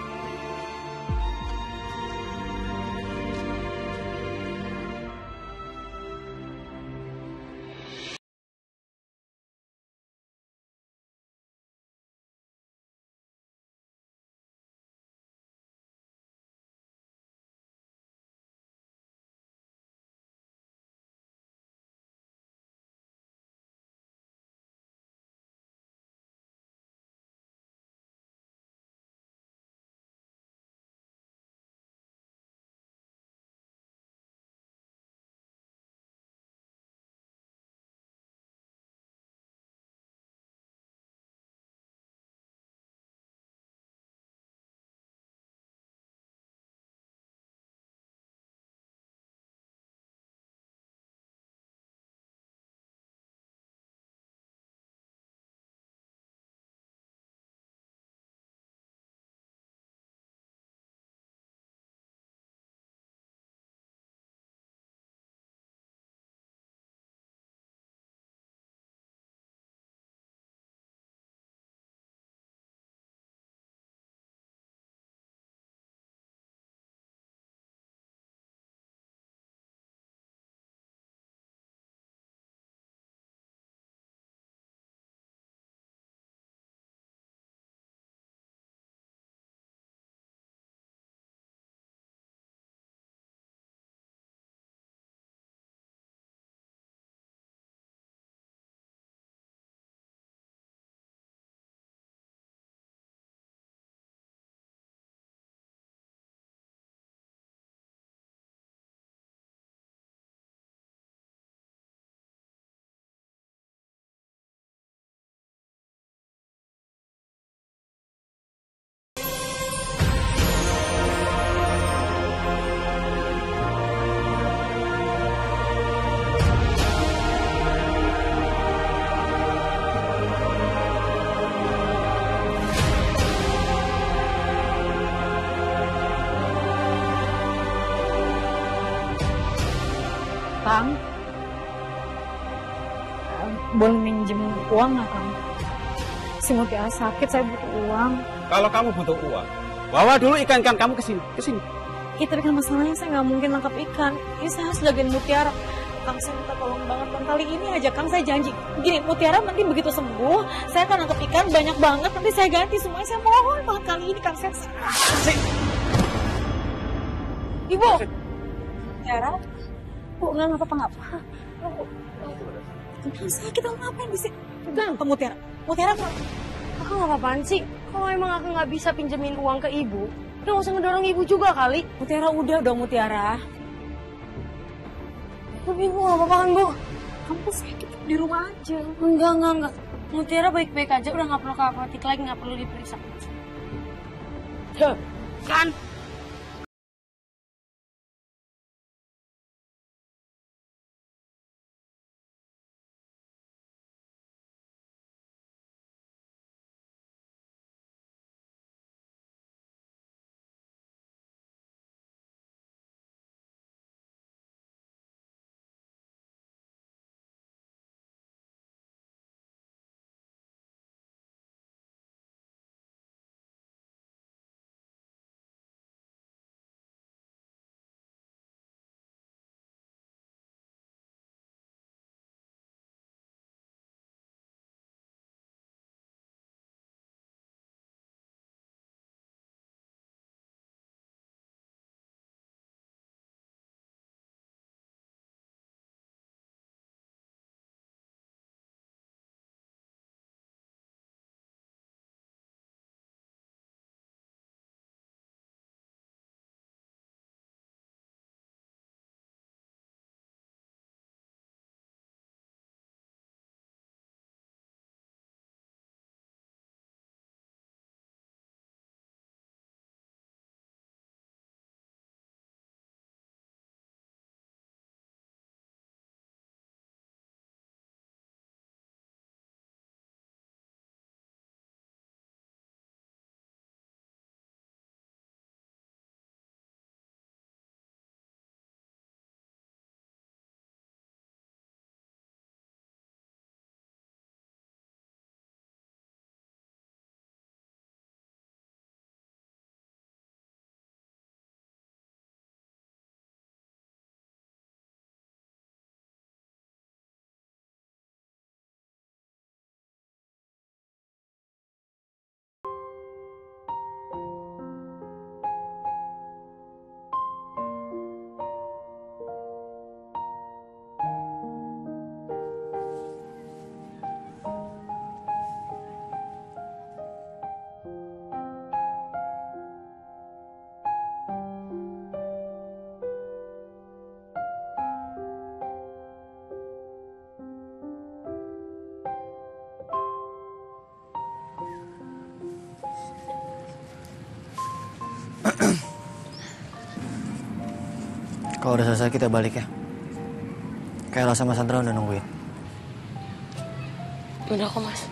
Kang, boleh minjem uang nggak, Kang? Si Mutiara sakit, saya butuh uang. Kalau kamu butuh uang, bawa dulu ikan-ikan kamu ke sini, ke sini. Tapi kan masalahnya saya nggak mungkin nangkap ikan. Ini saya harus jagain Mutiara. Kang, saya minta tolong banget, Kang. Kali ini aja, Kang, saya janji. Gini, Mutiara nanti begitu sembuh, saya akan nangkap ikan banyak banget. Nanti saya ganti semuanya. Saya mohon banget kali ini, Kang. Saya... Ibu! Mutiara? Bu, nggak ngapa-ngapa. Sakit, kamu ngapain di sini? Udah, ke Mutiara. Mutiara, Aku nggak apa-apaan sih. Kalau emang aku nggak bisa pinjemin uang ke ibu, udah nggak usah ngedorong ibu juga kali. Mutiara, udah dong, Mutiara. Tapi ibu nggak apa-apa kan, Bu? Kamu sakit di rumah aja. Enggak. Mutiara baik-baik aja, udah nggak perlu ke apotek lagi, nggak perlu diperiksa. Kan Kalau udah selesai kita balik ya. Kayla sama Sandra udah nungguin. Udah kok, Mas.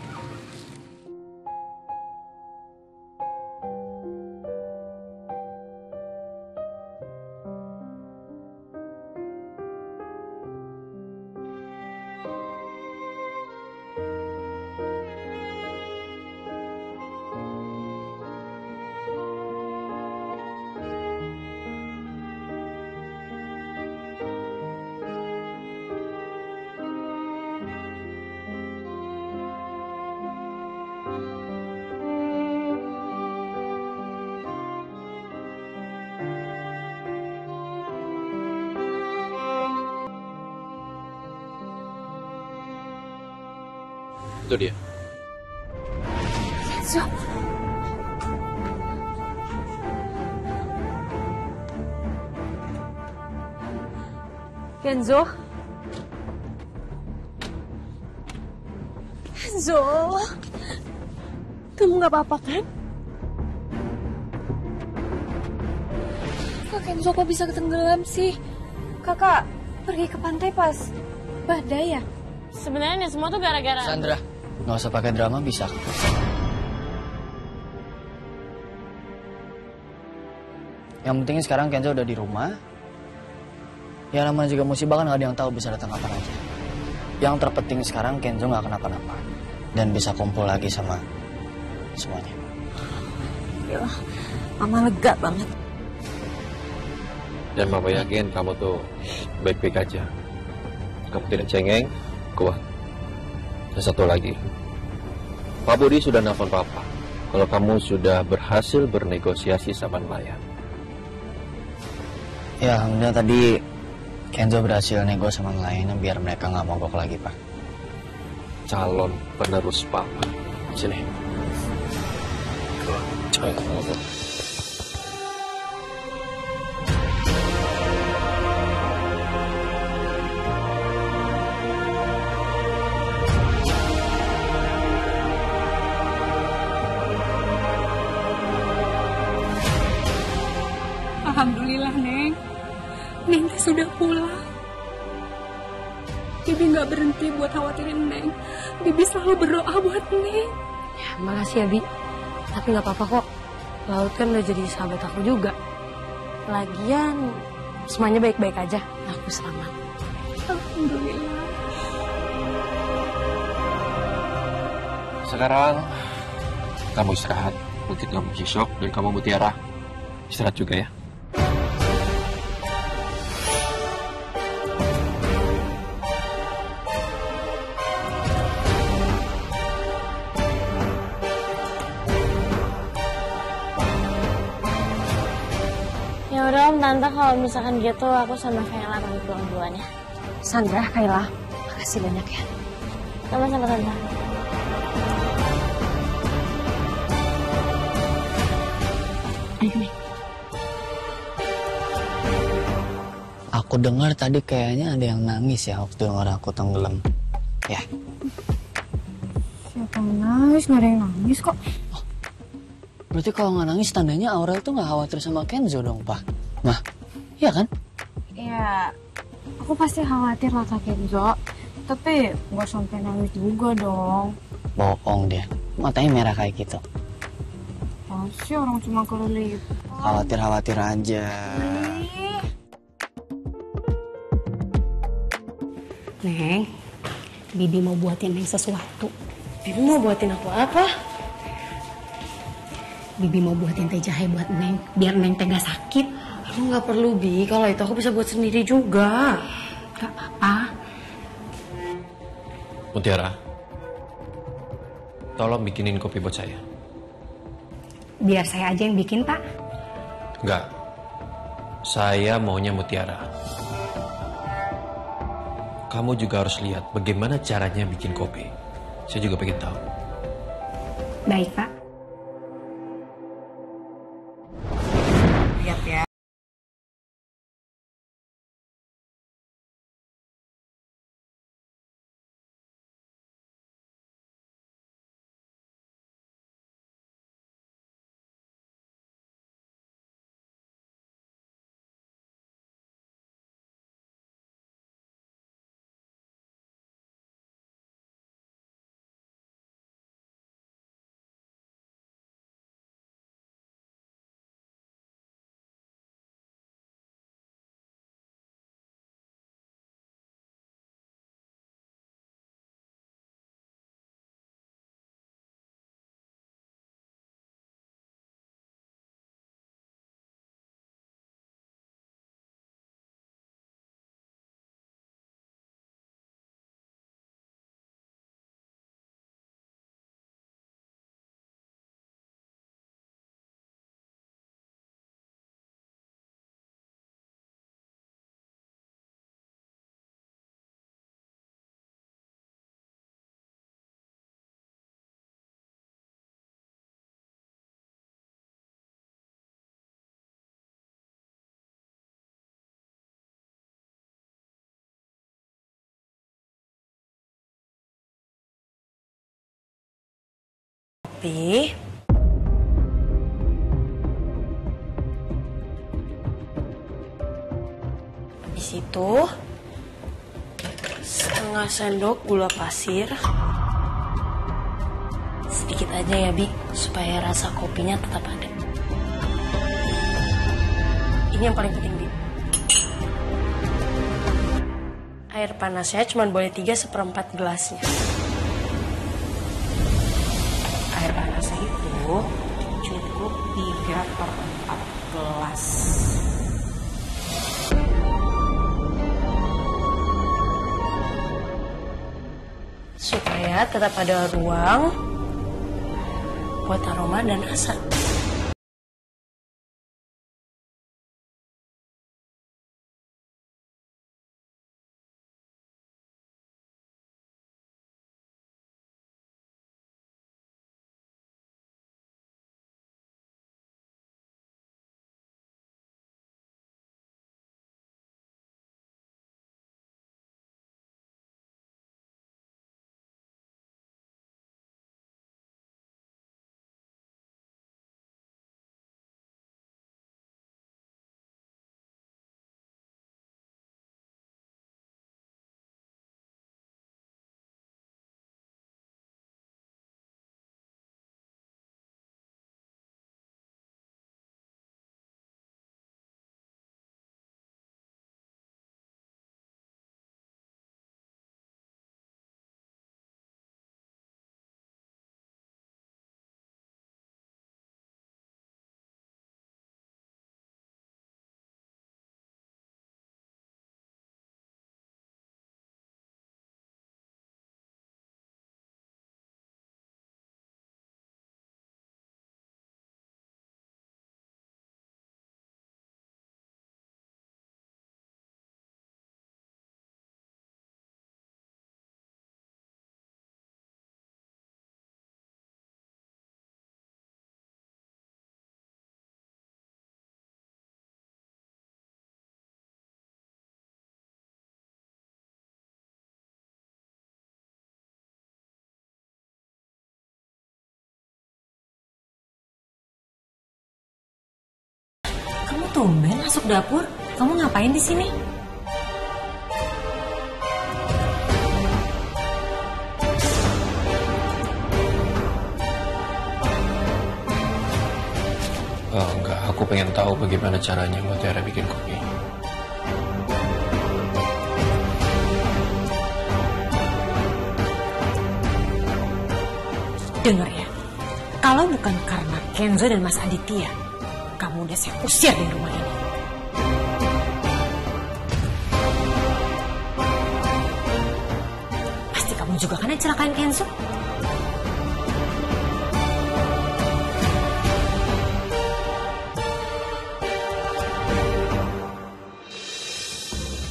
Itu dia. Kenzo. Kenzo. Kenzo. Kamu nggak apa-apa kan? Kak Kenzo kok bisa ketenggelam sih? Kakak pergi ke pantai pas badai ya? Sebenarnya ini semua tuh gara-gara... Sandra, nggak usah pakai drama bisa. Yang penting sekarang Kenzo udah di rumah. Ya namanya juga musibah kan nggak ada yang tahu bisa datang kapan aja. Yang terpenting sekarang Kenzo nggak kenapa-napa dan bisa kumpul lagi sama semuanya. Ya, Mama lega banget. Dan Mama yakin kamu tuh baik-baik aja. Kamu tidak cengeng, kuat. Dan satu lagi, Pak Budi sudah nelfon Papa kalau kamu sudah berhasil bernegosiasi sama nelayan. Ya, alhamdulillah tadi Kenzo berhasil nego sama nelayan biar mereka nggak mogok lagi, Pak. Calon penerus Papa. Sini. Ayo, ngobrol. Alhamdulillah, Neng. Neng sudah pulang. Bibi nggak berhenti buat khawatirin Neng. Bibi selalu berdoa buat Neng. Ya, makasih ya, Bi. Tapi nggak apa-apa kok. Laut kan udah jadi sahabat aku juga. Lagian, semuanya baik-baik aja. Aku selamat. Alhamdulillah. Sekarang, kamu istirahat. Mungkin kamu shock dan kamu Mutiara. Istirahat juga ya. Ya udah Om, Tante kalau misalkan gitu aku sama Kayla pamit pulang duluan ya. Sandra, Kayla, makasih banyak ya. Sama-sama Tante. Ayo nih. Aku dengar tadi kayaknya ada yang nangis ya waktu dengar aku tenggelam. Ya. Siapa yang nangis? Nggak ada yang nangis kok. Oh, berarti kalau nggak nangis tandanya Aurel tuh nggak khawatir sama Kenzo dong, Pak. Nah, iya kan? Ya, aku pasti khawatir lah Kak Kenzo. Tapi nggak sampai nangis juga dong. Bohong dia. Matanya merah kayak gitu. Pasti orang cuma kelelip. Khawatir-khawatir aja. Neng, Bibi mau buatin Neng sesuatu. Bibi mau buatin aku apa? Bibi mau buatin teh jahe buat Neng, biar Neng teh gak sakit. Aduh, nggak perlu, Bi. Kalau itu aku bisa buat sendiri juga. Gak apa-apa. Mutiara, tolong bikinin kopi buat saya. Biar saya aja yang bikin, Pak. Enggak. Saya maunya Mutiara. Kamu juga harus lihat bagaimana caranya bikin kopi. Saya juga pengen tahu. Baik, Pak. Lihat ya. kopi. Habis itu setengah sendok gula pasir. Sedikit aja ya, Bi, supaya rasa kopinya tetap ada. Ini yang paling penting, Bi. Air panasnya cuma boleh 3/4 gelasnya. Air panasnya itu cukup 3/4 gelas. Supaya tetap ada ruang buat aroma dan rasa. Kamu tumben masuk dapur? Kamu ngapain di sini? Oh, enggak, aku pengen tahu bagaimana caranya Mutiara bikin kopi. Dengar ya, kalau bukan karena Kenzo dan Mas Aditya, kamu udah saya usir dari rumah ini. Pasti kamu juga kan yang celakain Kenzo?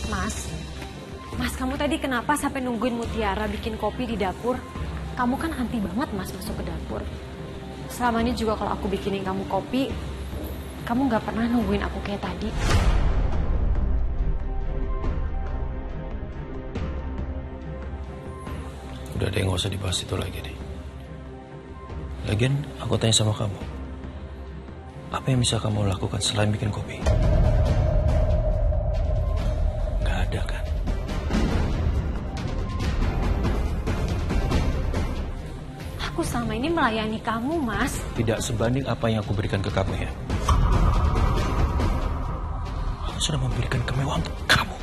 Mas, kamu tadi kenapa sampai nungguin Mutiara bikin kopi di dapur? Kamu kan anti banget Mas masuk ke dapur. Selama ini juga kalau aku bikinin kamu kopi, kamu gak pernah nungguin aku kayak tadi. Udah deh, nggak usah dibahas itu lagi deh. Lagian aku tanya sama kamu, apa yang bisa kamu lakukan selain bikin kopi? Gak ada kan? Aku selama ini melayani kamu, Mas. Tidak sebanding apa yang aku berikan ke kamu ya. Aku sudah memberikan kemewahan untuk kamu.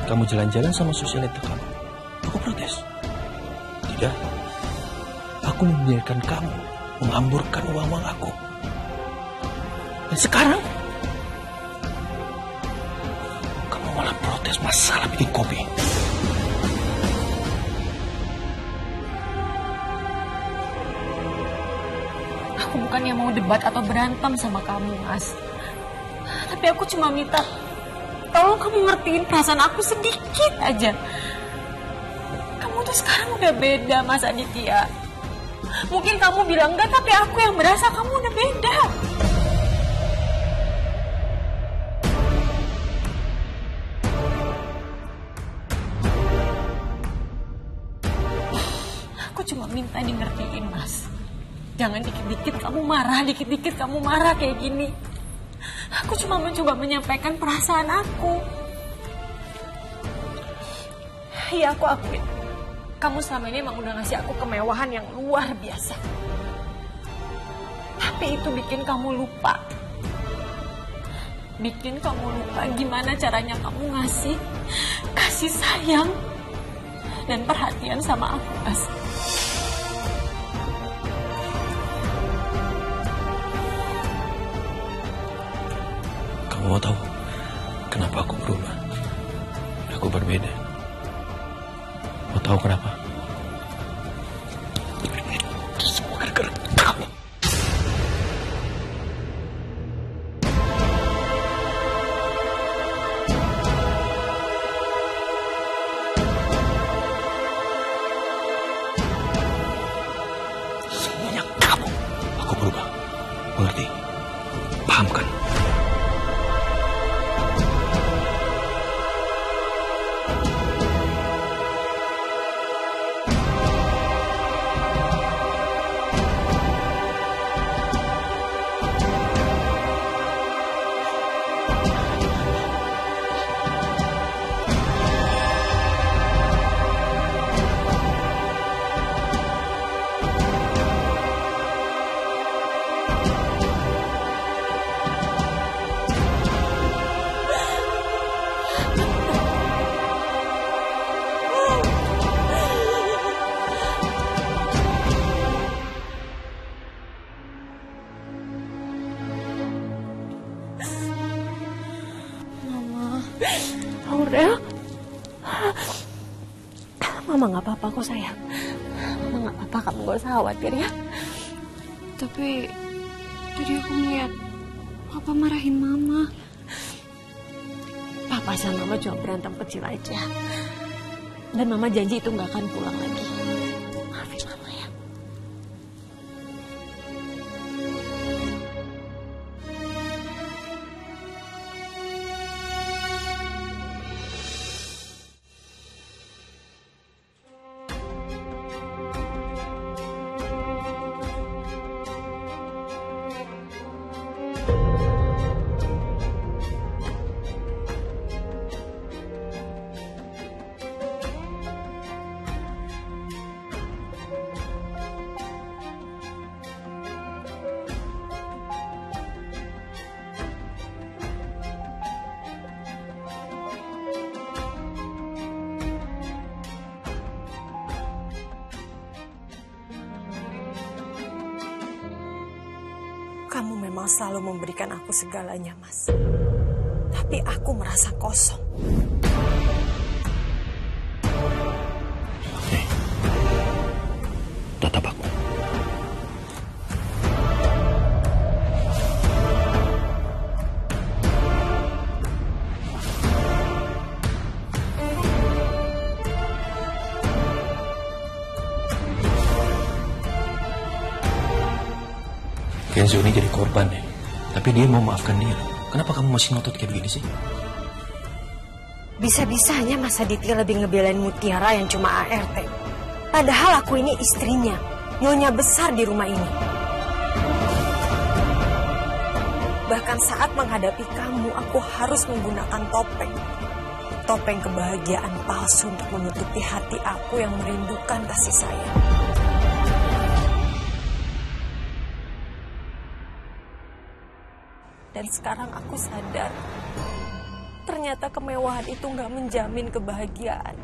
Kamu jalan-jalan sama sosialita kamu. Aku protes. Tidak. Aku membiarkan kamu mengamburkan uang-uang aku. Dan sekarang kamu malah protes masalah bikin kopi. Aku bukannya mau debat atau berantem sama kamu, Mas. Tapi aku cuma minta tolong kamu ngertiin perasaan aku sedikit aja. Kamu tuh sekarang udah beda, Mas Aditya. Mungkin kamu bilang enggak, tapi aku yang merasa kamu udah beda. cuma minta di ngertiin, Mas. Jangan dikit-dikit kamu marah, dikit-dikit kamu marah kayak gini. Aku cuma mencoba menyampaikan perasaan aku. Iya, aku akuin. Kamu selama ini emang udah ngasih aku kemewahan yang luar biasa. Tapi itu bikin kamu lupa. Bikin kamu lupa gimana caranya kamu ngasih kasih sayang dan perhatian sama aku, Mas. Kamu mau tahu kenapa aku berubah? Aku berbeda. Mau tahu kenapa? Semua gara-gara kamu. Semuanya kamu. Aku berubah. Mengerti? Paham kan? Aurel, Mama nggak apa-apa kok sayang. Mama nggak apa-apa, kamu gak usah khawatir ya. Tapi tadi aku ngeliat Papa marahin Mama. Papa sama Mama cuma berantem kecil aja. Dan Mama janji itu nggak akan pulang lagi. Maafin Mama ya. Kamu memang selalu memberikan aku segalanya, Mas. Tapi aku merasa kosong. Tatap aku. Kenzo ini jadi korban ya, tapi dia mau maafkan dia. Kenapa kamu masih ngotot kayak begini sih? Bisa-bisanya Mas Aditya lebih ngebelain Mutiara yang cuma ART. Padahal aku ini istrinya, nyonya besar di rumah ini. Bahkan saat menghadapi kamu, aku harus menggunakan topeng. Topeng kebahagiaan palsu untuk menutupi hati aku yang merindukan kasih sayang. Dan sekarang aku sadar, ternyata kemewahan itu nggak menjamin kebahagiaan.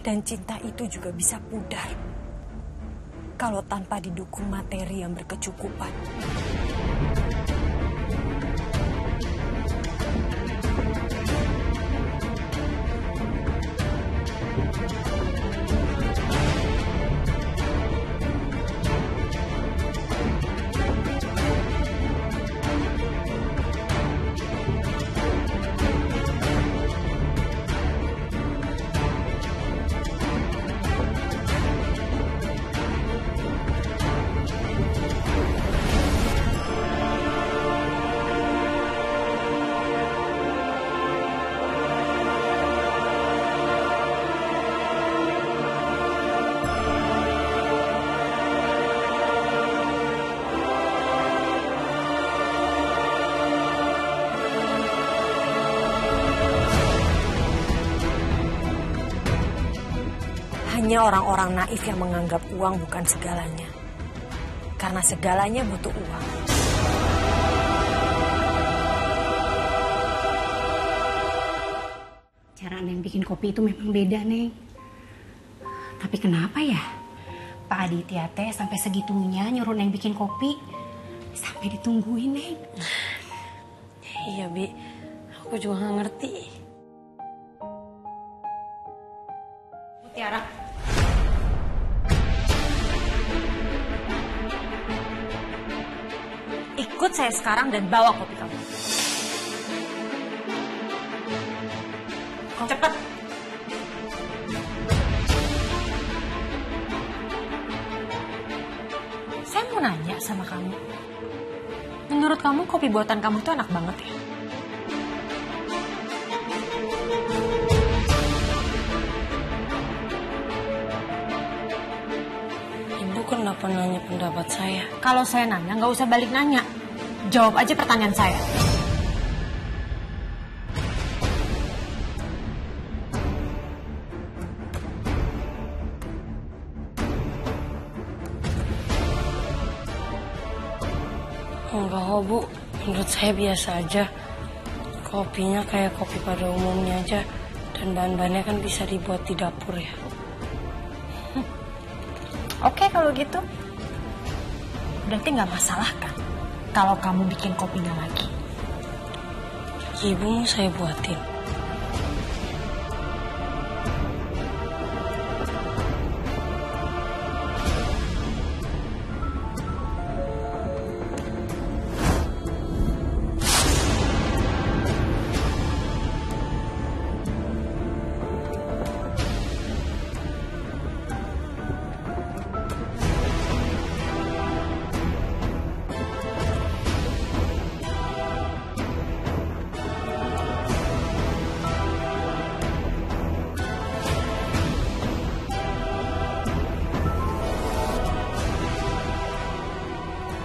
Dan cinta itu juga bisa pudar kalau tanpa didukung materi yang berkecukupan. Umumnya orang-orang naif yang menganggap uang bukan segalanya. Karena segalanya butuh uang. Cara Neng bikin kopi itu memang beda, Neng. Tapi kenapa ya Pak Aditya teh sampai segitunya nyuruh Neng bikin kopi? Sampai ditungguin, Neng. Iya, Bi. Aku juga gak ngerti. Mutiara. Ikut saya sekarang dan bawa kopi kamu. Cepat. Saya mau nanya sama kamu. Menurut kamu kopi buatan kamu tuh enak banget ya? Ibu kenapa nanya pendapat saya? Kalau saya nanya nggak usah balik nanya. Jawab aja pertanyaan saya. Enggak kok, Bu. Menurut saya biasa aja. Kopinya kayak kopi pada umumnya aja. Dan bahan-bahannya kan bisa dibuat di dapur ya. Oke kalau gitu. Berarti nggak masalah kan kalau kamu bikin kopinya lagi? Ibu mau saya buatin.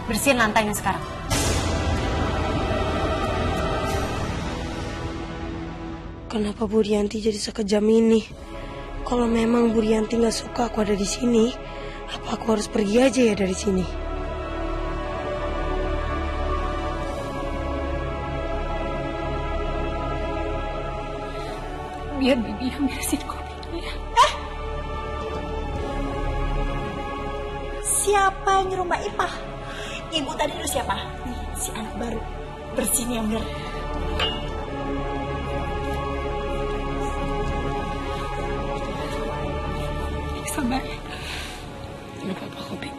Bersihin lantainya sekarang. Kenapa Bu Rianti jadi sekejam ini? Kalau memang Bu Rianti nggak suka aku ada di sini, apa aku harus pergi aja ya dari sini? Biar Bibi yang beresin kopinya. Siapa yang nyuruh Mbak Ipah? Ibu tadi dulu siapa? Nih, si anak baru. Bersihin yang bener. Sabar. Gak apa-apa, Kopi.